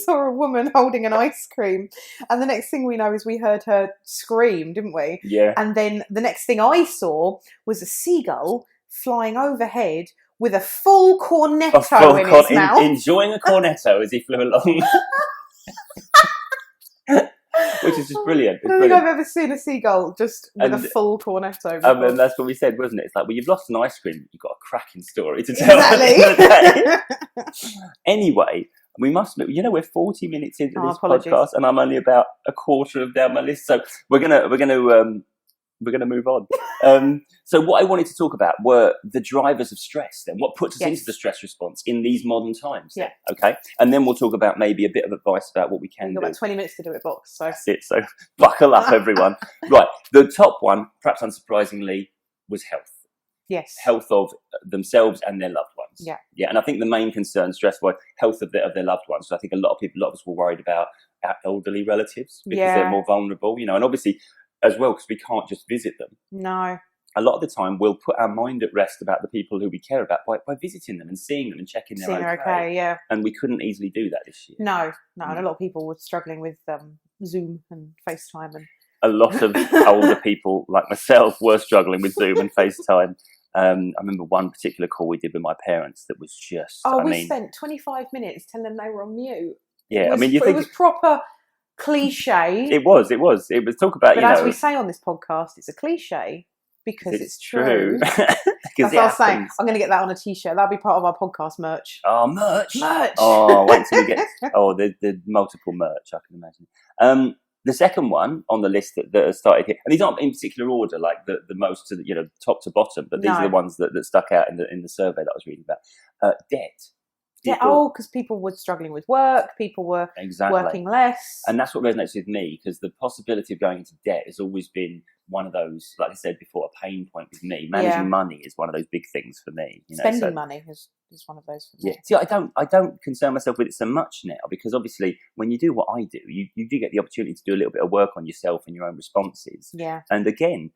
a woman holding an ice cream, and the next thing we know is we heard her scream, didn't we? Yeah. And then the next thing I saw was a seagull flying overhead with a full cornetto in his mouth. Enjoying a cornetto as he flew along. Which is just brilliant. I don't think I've ever seen a seagull just with a full cornetto. And that's what we said, wasn't it? It's like, well, you've lost an ice cream, you've got a cracking story to tell. Exactly. Anyway, We must, we're 40 minutes into this apologies. podcast, and I'm only about a quarter of down my list. So we're gonna move on. So what I wanted to talk about were the drivers of stress. Then, what puts us into the stress response in these modern times? Yeah. Okay, and then we'll talk about maybe a bit of advice about what we can do. We've got about 20 minutes to do it, box. So that's it. So buckle up, everyone. Right, the top one, perhaps unsurprisingly, was health. Yes. Health of themselves and their loved ones. Yeah. Yeah. And I think the main concern, stress-wise, health of their loved ones. So I think a lot of us were worried about our elderly relatives because they're more vulnerable, and obviously as well, because we can't just visit them. No. A lot of the time we'll put our mind at rest about the people who we care about by visiting them and seeing them and checking they're okay. Yeah. And we couldn't easily do that this year. No. And a lot of people were struggling with Zoom and FaceTime and a lot of older people like myself were struggling with Zoom and FaceTime. I remember one particular call we did with my parents that was just... we spent 25 minutes telling them they were on mute. Yeah, it was proper cliche. It was talk about, but as we say on this podcast, it's a cliche because it's true. That's what I was saying. I'm going to get that on a t-shirt. That'll be part of our podcast merch. Oh, merch! Oh, wait till we get... the multiple merch, I can imagine. The second one on the list that has started here, and these aren't in particular order, like the most to the, top to bottom, but these are the ones that stuck out in the survey that I was reading about. Debt. Because people were struggling with work, people were working less. And that's what resonates with me, because the possibility of going into debt has always been one of those, like I said before, a pain point with me. Managing money is one of those big things for me. Spending money is one of those for me. Yeah. See, I don't concern myself with it so much now, because obviously when you do what I do, you do get the opportunity to do a little bit of work on yourself and your own responses. Yeah. And again,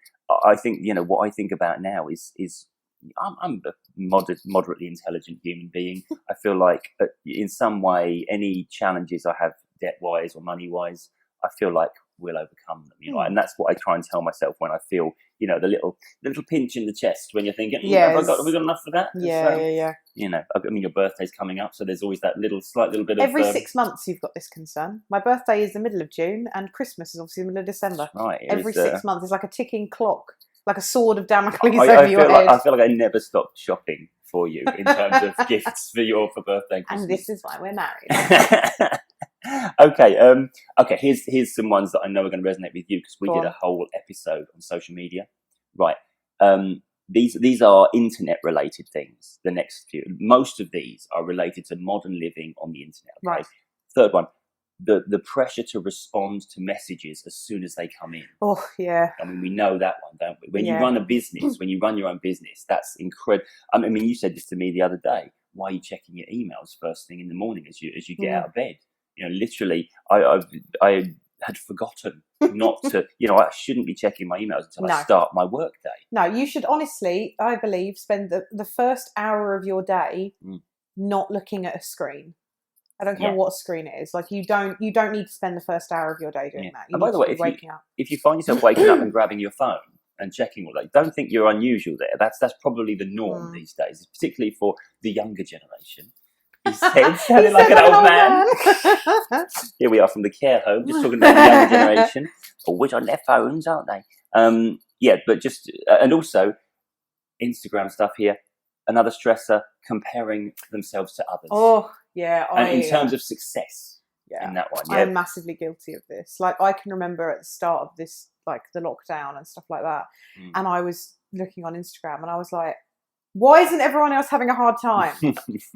I think, what I think about now is I'm a moderately intelligent human being. I feel like in some way, any challenges I have debt-wise or money-wise, I feel like we'll overcome them, and that's what I try and tell myself when I feel, the little pinch in the chest when you're thinking, have we got enough for that? Yeah. I mean, your birthday's coming up, so there's always that slight little bit of... Every 6 months you've got this concern. My birthday is the middle of June and Christmas is obviously the middle of December. Right. Every 6 months, it's like a ticking clock. Like a sword of Damocles over your head. I feel like I never stopped shopping for you in terms of gifts for birthday and Christmas. And this is why we're married. Okay. Here's some ones that I know are going to resonate with you, because we did a whole episode on social media. Right. These are internet related things. The next few, most of these are related to modern living on the internet. Okay? Right. Third one. The pressure to respond to messages as soon as they come in. Oh, yeah. I mean, we know that one, don't we? When you run a business, when you run your own business, that's incredible. I mean, you said this to me the other day. Why are you checking your emails first thing in the morning as you get out of bed? Literally, I had forgotten not to, I shouldn't be checking my emails until I start my work day. No, you should honestly, I believe, spend the first hour of your day not looking at a screen. I don't care what screen it is. Like you don't need to spend the first hour of your day doing that. And by the way, if you find yourself waking up and grabbing your phone and checking all that, don't think you're unusual there. That's probably the norm these days, particularly for the younger generation. He said, sounding like an old man. Here we are from the care home, just talking about the younger generation, always on their phones, aren't they? But just and also Instagram stuff here. Another stressor, comparing themselves to others. Oh, yeah. And in terms of success in that one. I'm massively guilty of this. Like, I can remember at the start of this, like the lockdown and stuff like that, and I was looking on Instagram and I was like, why isn't everyone else having a hard time?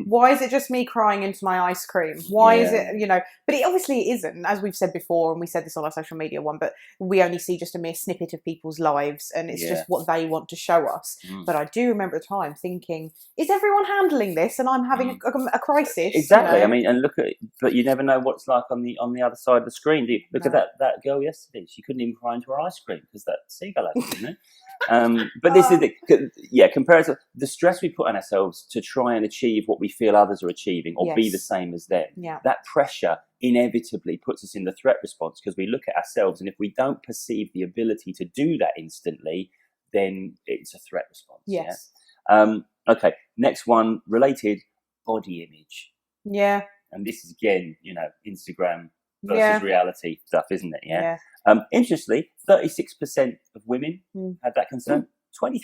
Why is it just me crying into my ice cream? Why is it, but it obviously isn't, as we've said before, and we said this on our social media one, but we only see just a mere snippet of people's lives and it's just what they want to show us. But I do remember at the time thinking, is everyone handling this and I'm having a crisis? Exactly. I mean, and look at it, but you never know what it's like on the other side of the screen, do you? Look at that girl yesterday. She couldn't even cry into her ice cream because that seagull had it, didn't it? But this is compared to the stress we put on ourselves to try and achieve what we feel others are achieving or be the same as them. That pressure inevitably puts us in the threat response, because we look at ourselves, and if we don't perceive the ability to do that instantly, then it's a threat response. Yes. Okay. Next one, related, body image. Yeah. And this is again, Instagram versus reality stuff, isn't it? Yeah. Interestingly, 36% of women had that concern. 23%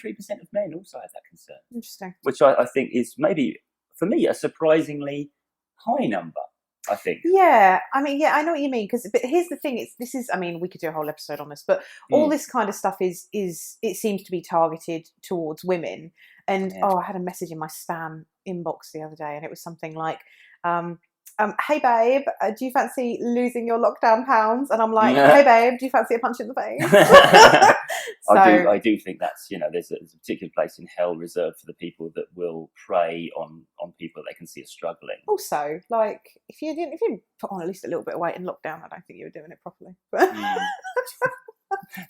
of men also had that concern. Interesting. Which I think is maybe, for me, a surprisingly high number. I think. Yeah, I mean, yeah, I know what you mean. But here's the thing: I mean, we could do a whole episode on this, but all this kind of stuff is it seems to be targeted towards women. And I had a message in my spam inbox the other day, and it was something like, "Hey babe, do you fancy losing your lockdown pounds?" And I'm like, "Hey babe, do you fancy a punch in the face?" So, I do think that's, there's a particular place in hell reserved for the people that will prey on people that they can see are struggling. Also, like if you put on at least a little bit of weight in lockdown, I don't think you were doing it properly.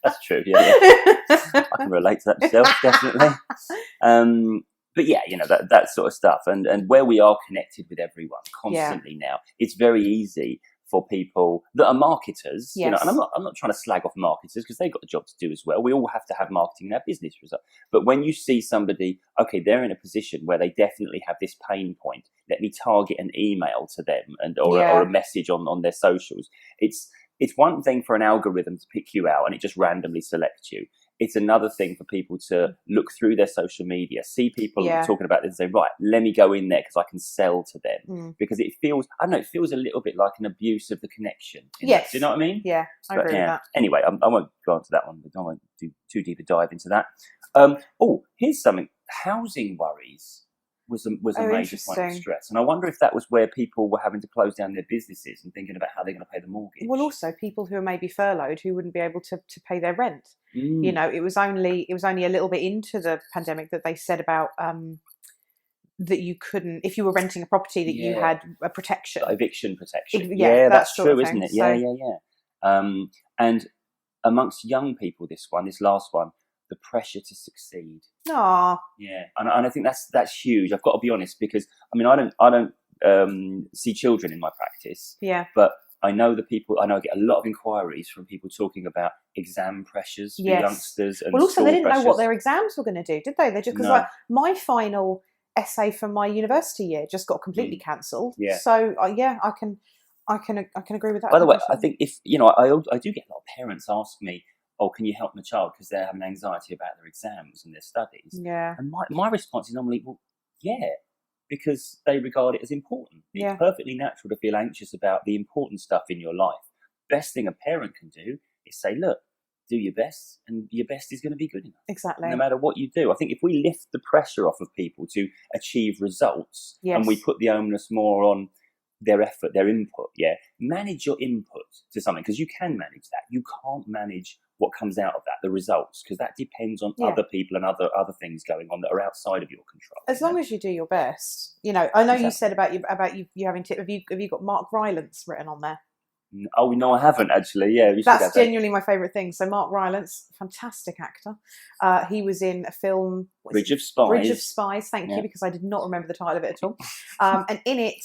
That's true. Yeah, I can relate to that myself, definitely. But yeah, that sort of stuff, and where we are connected with everyone constantly now, it's very easy for people that are marketers, and I'm not trying to slag off marketers because they've got a job to do as well. We all have to have marketing in our business result. But when you see somebody, okay, they're in a position where they definitely have this pain point, let me target an email to them or a message on their socials. It's one thing for an algorithm to pick you out and it just randomly selects you. It's another thing for people to look through their social media, see people talking about this and say, right, let me go in there because I can sell to them. Because it feels, I don't know, it feels a little bit like an abuse of the connection. Yes. Do you know what I mean? Yeah, I agree with that. Anyway, I won't go on to that one. I won't do too deep a dive into that. Here's something. Housing worries was a major point of stress. And I wonder if that was where people were having to close down their businesses and thinking about how they're going to pay the mortgage. Well, also people who are maybe furloughed who wouldn't be able to pay their rent. It was only a little bit into the pandemic that they said about that you couldn't, if you were renting a property, that you had a protection. Eviction protection. That's true, isn't it? Yeah. And amongst young people, this last one, the pressure to succeed. Aww. Yeah, and I think that's huge. I've got to be honest because I don't see children in my practice. Yeah. But I know I get a lot of inquiries from people talking about exam pressures for youngsters. And also they didn't pressures. know what their exams were going to do, did they? They just because like my final essay for my university year just got completely cancelled. Yeah. So I can agree with that. By the way, I think if I do get a lot of parents ask me, "Oh, can you help my child because they're having anxiety about their exams and their studies?" Yeah. And my response is normally, well, yeah, because they regard it as important. It's perfectly natural to feel anxious about the important stuff in your life. Best thing a parent can do is say, look, do your best and your best is going to be good enough. Exactly. No matter what you do. I think if we lift the pressure off of people to achieve results and we put the onus more on their effort, their input, manage your input to something because you can manage that. You can't manage what comes out of that, the results, because that depends on other people and other things going on that are outside of your control. As long as you do your best, I know you said about you having to. Have you got Mark Rylance written on there? Oh no, I haven't actually. Yeah, that's genuinely my favourite thing. So Mark Rylance, fantastic actor. He was in a film, Bridge of Spies. Bridge of Spies. Thank you, because I did not remember the title of it at all. And in it.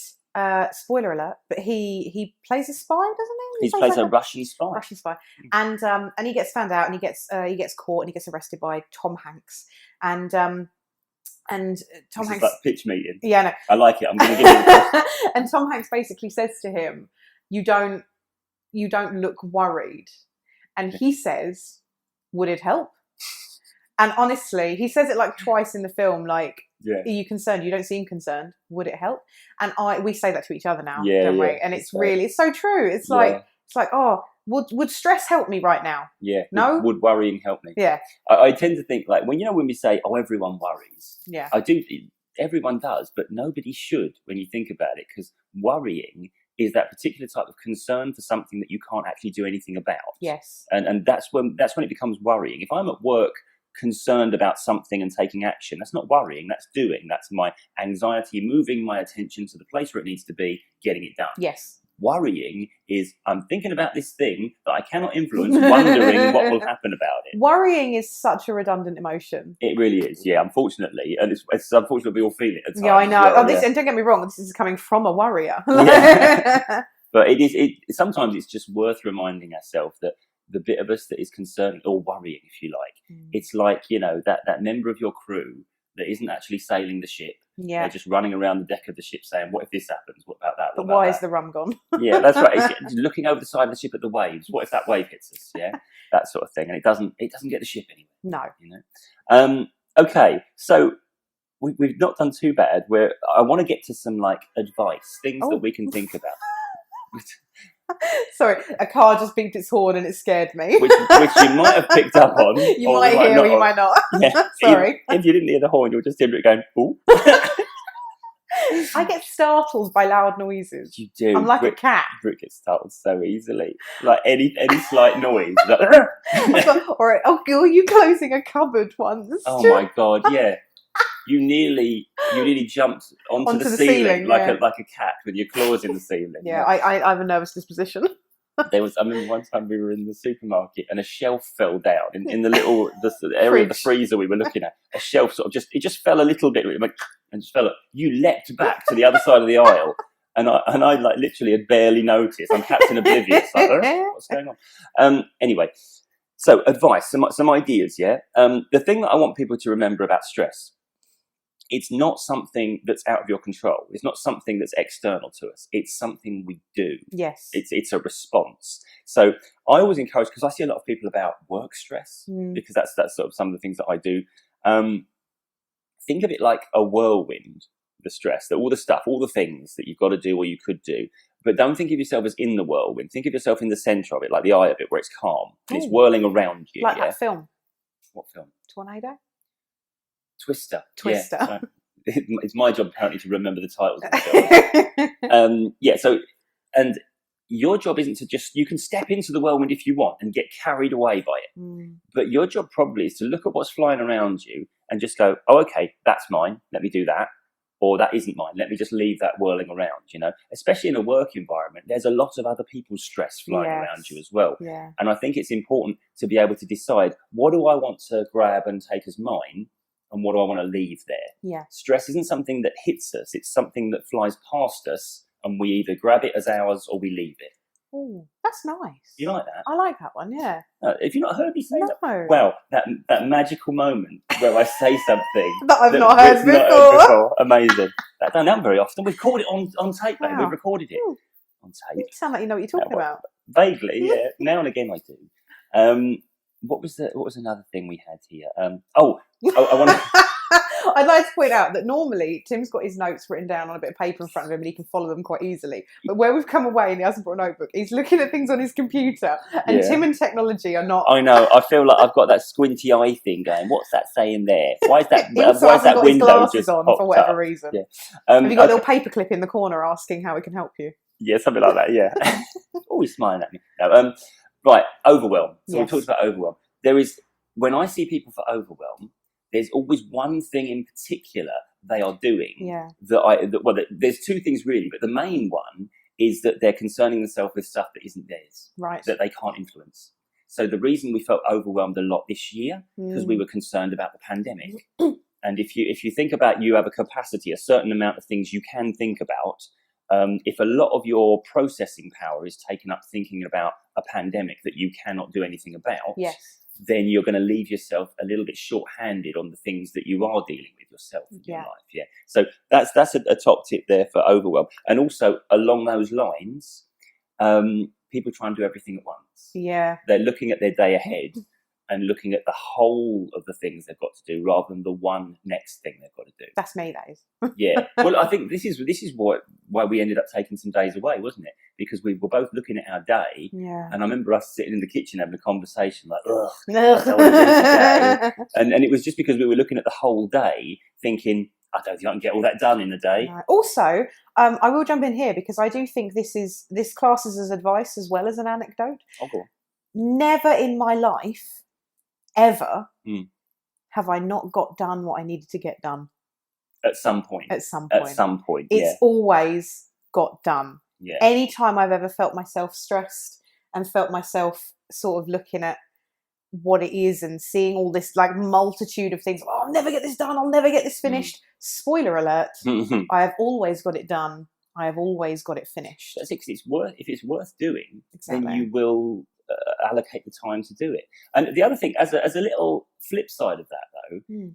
Spoiler alert, but he plays a spy, doesn't he? He plays a Russian spy. Russian spy, and he gets found out, and he gets caught, and he gets arrested by Tom Hanks, and Tom Hanks. It's like pitch meeting. Yeah, no. I like it. I'm going to give it. And Tom Hanks basically says to him, "You don't look worried," and he says, "Would it help?" And honestly, he says it like twice in the film, like, are you concerned? You don't seem concerned. Would it help? And we say that to each other now, don't we? And it's so true. It's like, oh, would stress help me right now? Yeah. No? Would worrying help me? Yeah. I tend to think like when we say, oh, everyone worries. Yeah. I do. Everyone does, but nobody should when you think about it, because worrying is that particular type of concern for something that you can't actually do anything about. Yes. And that's when it becomes worrying. If I'm at work concerned about something and taking action, that's not worrying, that's doing. That's my anxiety moving my attention to the place where it needs to be, getting it done. Yes. Worrying is I'm thinking about this thing that I cannot influence, wondering what will happen about it. Worrying is such a redundant emotion. It really is, yeah, unfortunately. And it's unfortunate we all feel it at times. Yeah, I know. And don't get me wrong, this is coming from a worrier. But sometimes it's just worth reminding ourselves that the bit of us that is concerning or worrying, if you like, it's like, that member of your crew that isn't actually sailing the ship. Yeah. They're just running around the deck of the ship saying, what if this happens? What about that? But why is the rum gone? Yeah, that's right. It's looking over the side of the ship at the waves. What if that wave hits us? Yeah, that sort of thing. And it doesn't get the ship anywhere. No. Okay, so we've not done too bad. I want to get to some advice, things that we can think about. Sorry, a car just beeped its horn and it scared me. which you might have picked up on. You might hear or you might not. Yeah. Sorry. If you didn't hear the horn, you'll just hear it going, ooh. I get startled by loud noises. You do. I'm like a cat. Britt gets startled so easily. Like any slight noise. Like, or, are you closing a cupboard once? Oh my God, yeah. You nearly jumped onto the ceiling like a cat with your claws in the ceiling. Yeah, I have a nervous disposition. I remember one time we were in the supermarket and a shelf fell down in the little the area of the freezer we were looking at. A shelf sort of just fell a little bit and just fell. You leapt back to the other side of the aisle, and I like literally had barely noticed. I'm Captain Oblivious. Like, what's going on? Anyway, so advice, some ideas. Yeah. The thing that I want people to remember about stress. It's not something that's out of your control. It's not something that's external to us. It's something we do. Yes. It's a response. So I always encourage, because I see a lot of people about work stress, because that's sort of some of the things that I do. Think of it like a whirlwind, the stress, that all the stuff, all the things that you've got to do or you could do. But don't think of yourself as in the whirlwind. Think of yourself in the centre of it, like the eye of it, where it's calm. And it's whirling around you. Like that film. What film? Tornado? Twister. Yeah, so it's my job apparently to remember the titles of the film. So and your job isn't to you can step into the whirlwind if you want and get carried away by it. But your job probably is to look at what's flying around you and just go, oh, okay, that's mine. Let me do that. Or that isn't mine. Let me just leave that whirling around, Especially in a work environment, there's a lot of other people's stress flying around you as well. Yeah. And I think it's important to be able to decide, what do I want to grab and take as mine? And what do I want to leave there? Yeah. Stress isn't something that hits us. It's something that flies past us and we either grab it as ours or we leave it. Oh, that's nice. You like that? I like that one, yeah. Have you not heard me say that? No. Well, that magical moment where I say something that I've not heard before. Amazing. That don't happen very often. We've caught it on tape, mate. We've recorded it on tape. You sound like you know what you're talking about. Vaguely, yeah. Now and again I do. What was another thing we had here? I want to... I'd like to point out that normally Tim's got his notes written down on a bit of paper in front of him and he can follow them quite easily. But where we've come away and he hasn't brought a notebook, he's looking at things on his computer. And Tim and technology are not... I know. I feel like I've got that squinty eye thing going. What's that saying there? Why is that, he also hasn't got his glasses just on for whatever reason. Yeah. Have you got a little paperclip in the corner asking how it can help you? Yeah, something like that, yeah. Always smiling at me. No, right, overwhelm. So we talked about overwhelm. When I see people for overwhelm, there's always one thing in particular they are doing. Yeah. There's two things really, but the main one is that they're concerning themselves with stuff that isn't theirs, right? That they can't influence. So the reason we felt overwhelmed a lot this year because we were concerned about the pandemic. And if you think about, you have a capacity, a certain amount of things you can think about. If a lot of your processing power is taken up thinking about a pandemic that you cannot do anything about, then you're going to leave yourself a little bit short-handed on the things that you are dealing with yourself in your life. Yeah. So that's a top tip there for overwhelm. And also along those lines, people try and do everything at once. Yeah. They're looking at their day ahead and looking at the whole of the things they've got to do rather than the one next thing they've got to do. That's me, that is. Yeah. Well, I think this is why we ended up taking some days away, wasn't it? Because we were both looking at our day. Yeah. And I remember us sitting in the kitchen having a conversation like, ugh, I don't want to do today. And it was just because we were looking at the whole day thinking, I don't think I can get all that done in a day. Also, I will jump in here because I do think this classes as advice as well as an anecdote. Oh, cool. Never in my life, ever, have I not got done what I needed to get done. At some point. It's always got done. Yeah. Anytime I've ever felt myself stressed and felt myself sort of looking at what it is and seeing all this like multitude of things, I'll never get this done, I'll never get this finished. Spoiler alert, I have always got it done. I have always got it finished. If it's worth doing, then you will allocate the time to do it. And the other thing, as a little flip side of that though,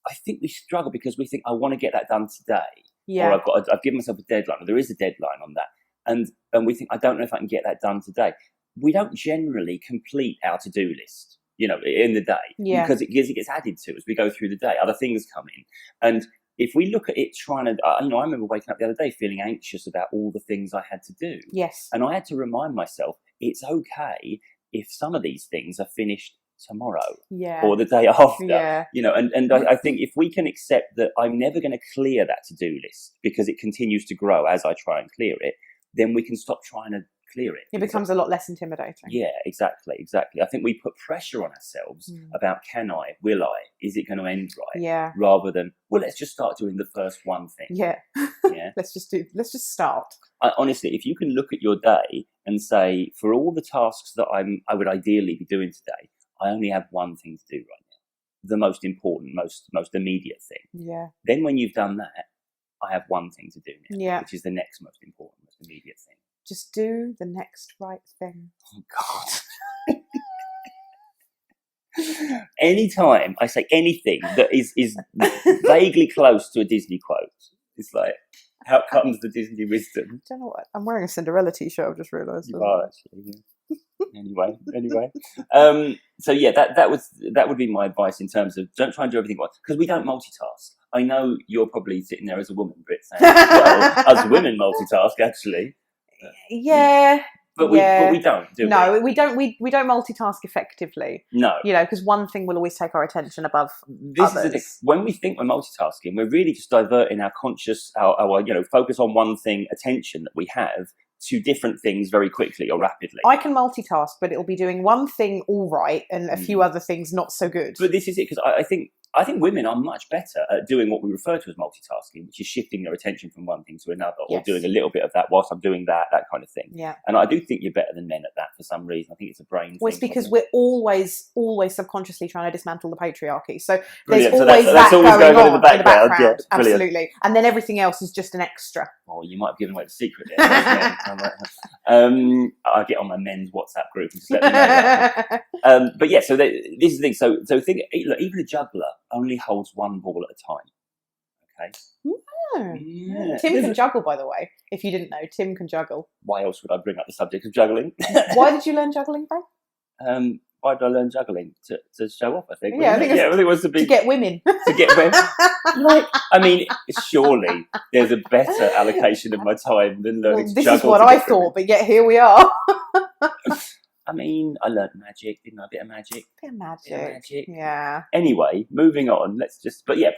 I think we struggle because we think, I want to get that done today. Yeah. Or I've given myself a deadline, or there is a deadline on that. And we think, I don't know if I can get that done today. We don't generally complete our to-do list, in the day. Yeah. Because it gets added to as we go through the day. Other things come in. And if we look at it trying to, I remember waking up the other day feeling anxious about all the things I had to do. Yes. And I had to remind myself, it's okay if some of these things are finished tomorrow or the day after. Yeah. And I think if we can accept that I'm never going to clear that to-do list because it continues to grow as I try and clear it, then we can stop trying to clear it. It becomes a lot less intimidating. Yeah, exactly. I think we put pressure on ourselves about will I, is it going to end right? Yeah. Rather than, well, let's just start doing the first one thing. Yeah. Yeah. let's just start. Honestly, if you can look at your day and say, for all the tasks that I would ideally be doing today, I only have one thing to do right now. The most important, most immediate thing. Yeah. Then when you've done that, I have one thing to do now, yeah. which is the next most important, most immediate thing. Just do the next right thing. Oh, God. Anytime I say anything that is vaguely close to a Disney quote, it's like, how comes the Disney wisdom? I don't know what. I'm wearing a Cinderella t-shirt, I've just realised. You are actually, yeah. Anyway. So yeah, that would be my advice in terms of don't try and do everything at once, because we don't multitask. I know you're probably sitting there as a woman, Britt, saying, well, us women multitask actually. Yeah. But we don't, do we? No, we don't. We don't multitask effectively. No. Because one thing will always take our attention above this others. Is the thing. When we think we're multitasking, we're really just diverting our conscious, our focus on one thing, attention that we have to different things very quickly or rapidly. I can multitask, but it'll be doing one thing all right and a few other things not so good. But this is it, because I think women are much better at doing what we refer to as multitasking, which is shifting their attention from one thing to another, or doing a little bit of that whilst I'm doing that kind of thing. Yeah. And I do think you're better than men at that for some reason. I think it's a brain thing. Well, it's because we're always subconsciously trying to dismantle the patriarchy. So Brilliant. there's always that's always going on in the background. Yeah, absolutely. And then everything else is just an extra. Oh, you might have given away the secret there. I'll get on my men's WhatsApp group and just let them know that. But yeah, so this is the thing. So think, even a juggler only holds one ball at a time. Okay. Yeah. Tim can juggle, by the way. If you didn't know, Tim can juggle. Why else would I bring up the subject of juggling? Why did you learn juggling, babe? Why did I learn juggling? To show off, I think. Yeah, I think it was to get women. To get women. Surely there's a better allocation of my time than learning to juggle. This is what I thought, but yet here we are. I learned magic, didn't I? A bit of magic. Bit of magic. Yeah. Anyway, moving on.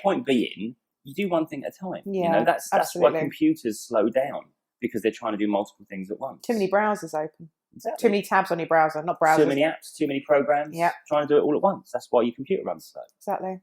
Point being, you do one thing at a time. Yeah, that's why computers slow down, because they're trying to do multiple things at once. Too many browsers open. Exactly. Too many tabs on your browser, not browsers. Too many apps, too many programs. Yeah. Trying to do it all at once. That's why your computer runs slow. Exactly.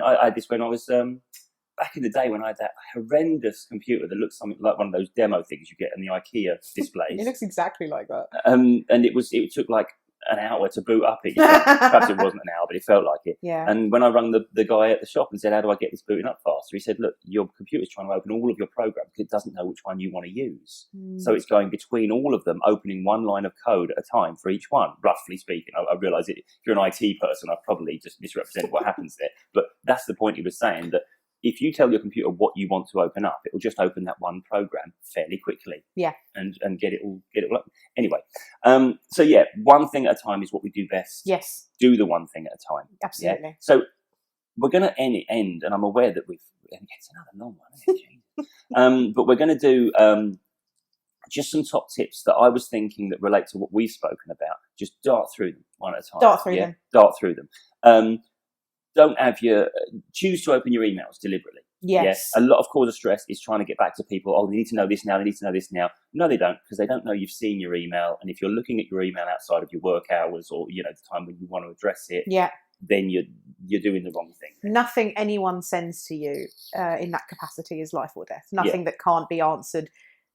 I had this when I was back in the day, when I had that horrendous computer that looked something like one of those demo things you get in the IKEA displays. It looks exactly like that. And it took like an hour to boot up it. Perhaps it wasn't an hour, but it felt like it. Yeah. And when I rang the guy at the shop and said, how do I get this booting up faster? He said, look, your computer's trying to open all of your programs because it doesn't know which one you want to use. So it's going between all of them, opening one line of code at a time for each one, roughly speaking. I realise if you're an IT person, I've probably just misrepresented what happens there. But that's the point he was saying, that if you tell your computer what you want to open up, it will just open that one program fairly quickly. Yeah. And get it all up. Anyway, so yeah, one thing at a time is what we do best. Yes. Do the one thing at a time. Absolutely. Yeah? So we're going to end, and I'm aware that it's another long one, isn't it? But we're going to do just some top tips that I was thinking that relate to what we've spoken about. Just dart through them one at a time. Dart through them. Don't choose to open your emails deliberately. Yes. Yeah? A lot of cause of stress is trying to get back to people. Oh, they need to know this now. They need to know this now. No, they don't, because they don't know you've seen your email. And if you're looking at your email outside of your work hours, or the time when you want to address it, then you're doing the wrong thing. Nothing anyone sends to you in that capacity is life or death. Nothing that can't be answered.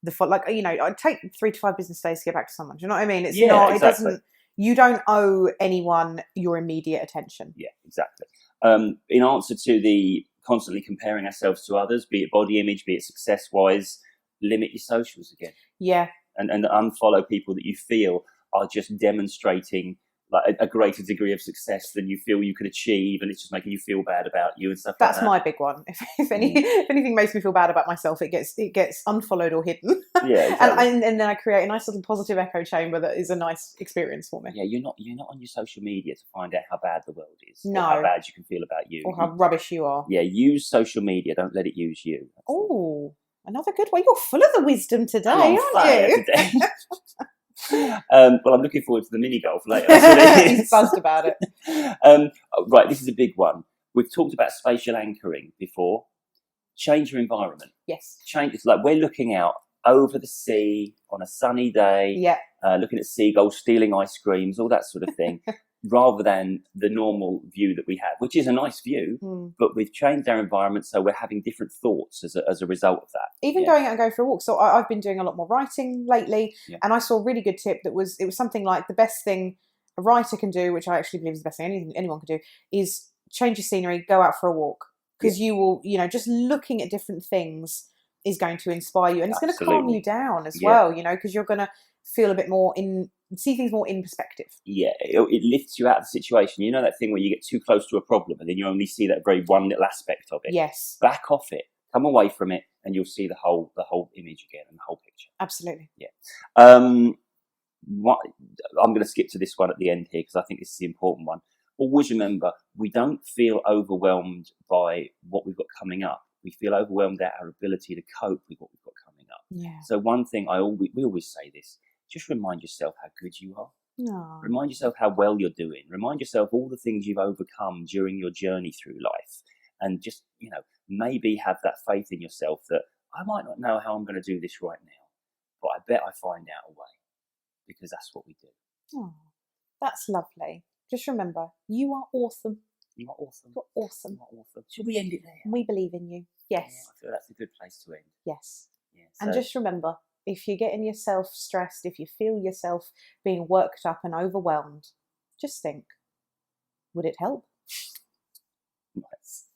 I'd take 3 to 5 business days to get back to someone. Do you know what I mean? It's not. Exactly. It doesn't. You don't owe anyone your immediate attention. Yeah, exactly. In answer to the constantly comparing ourselves to others, be it body image, be it success-wise, limit your socials again. Yeah. And unfollow people that you feel are just demonstrating like a greater degree of success than you feel you could achieve, and it's just making you feel bad about you and stuff That's like that. my big one. If anything makes me feel bad about myself, it gets unfollowed or hidden. Yeah, exactly. and then I create a nice little positive echo chamber that is a nice experience for me. Yeah, you're not on your social media to find out how bad the world is, No. or how bad you can feel about you, Or how rubbish you are. Yeah, use social media. Don't let it use you. Oh, another good one. You're full of the wisdom today, I'm on aren't fire you? today. Well, I'm looking forward to the mini golf later. That's what it is. He's buzzed about it. Right, this is a big one. We've talked about spatial anchoring before. Change your environment. Yes. It's like we're looking out over the sea on a sunny day, Yeah. looking at seagulls stealing ice creams, all that sort of thing, rather than the normal view that we have, which is a nice view, but we've changed our environment, so we're having different thoughts as a result of that. Even going out and going for a walk. So I've been doing a lot more writing lately, and I saw a really good tip it was something like the best thing a writer can do, which I actually believe is the best thing anyone can do, is change your scenery, go out for a walk, because you will, just looking at different things is going to inspire you, and it's going to calm you down as well, because you're going to feel a bit more see things more in perspective. Yeah, it lifts you out of the situation. You know that thing where you get too close to a problem and then you only see that very one little aspect of it. Yes. Back off it, come away from it, and you'll see the whole image again and the whole picture. Absolutely. Yeah. I'm going to skip to this one at the end here because I think this is the important one. Always remember, we don't feel overwhelmed by what we've got coming up. We feel overwhelmed at our ability to cope with what we've got coming up. Yeah. So one thing we always say this, just remind yourself how good you are. No. Remind yourself how well you're doing. Remind yourself all the things you've overcome during your journey through life. And just, maybe have that faith in yourself that I might not know how I'm going to do this right now, but I bet I find out a way, because that's what we do. Oh, that's lovely. Just remember, you are awesome. You are awesome. You're awesome. You are awesome. Should we end it there? We believe in you. Yes. Yeah, I feel that's a good place to end. Yes. Yeah, and just remember, if you're getting yourself stressed, if you feel yourself being worked up and overwhelmed, just think, would it help? Nice.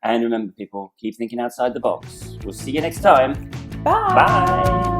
And remember, people, keep thinking outside the box. We'll see you next time. Bye. Bye.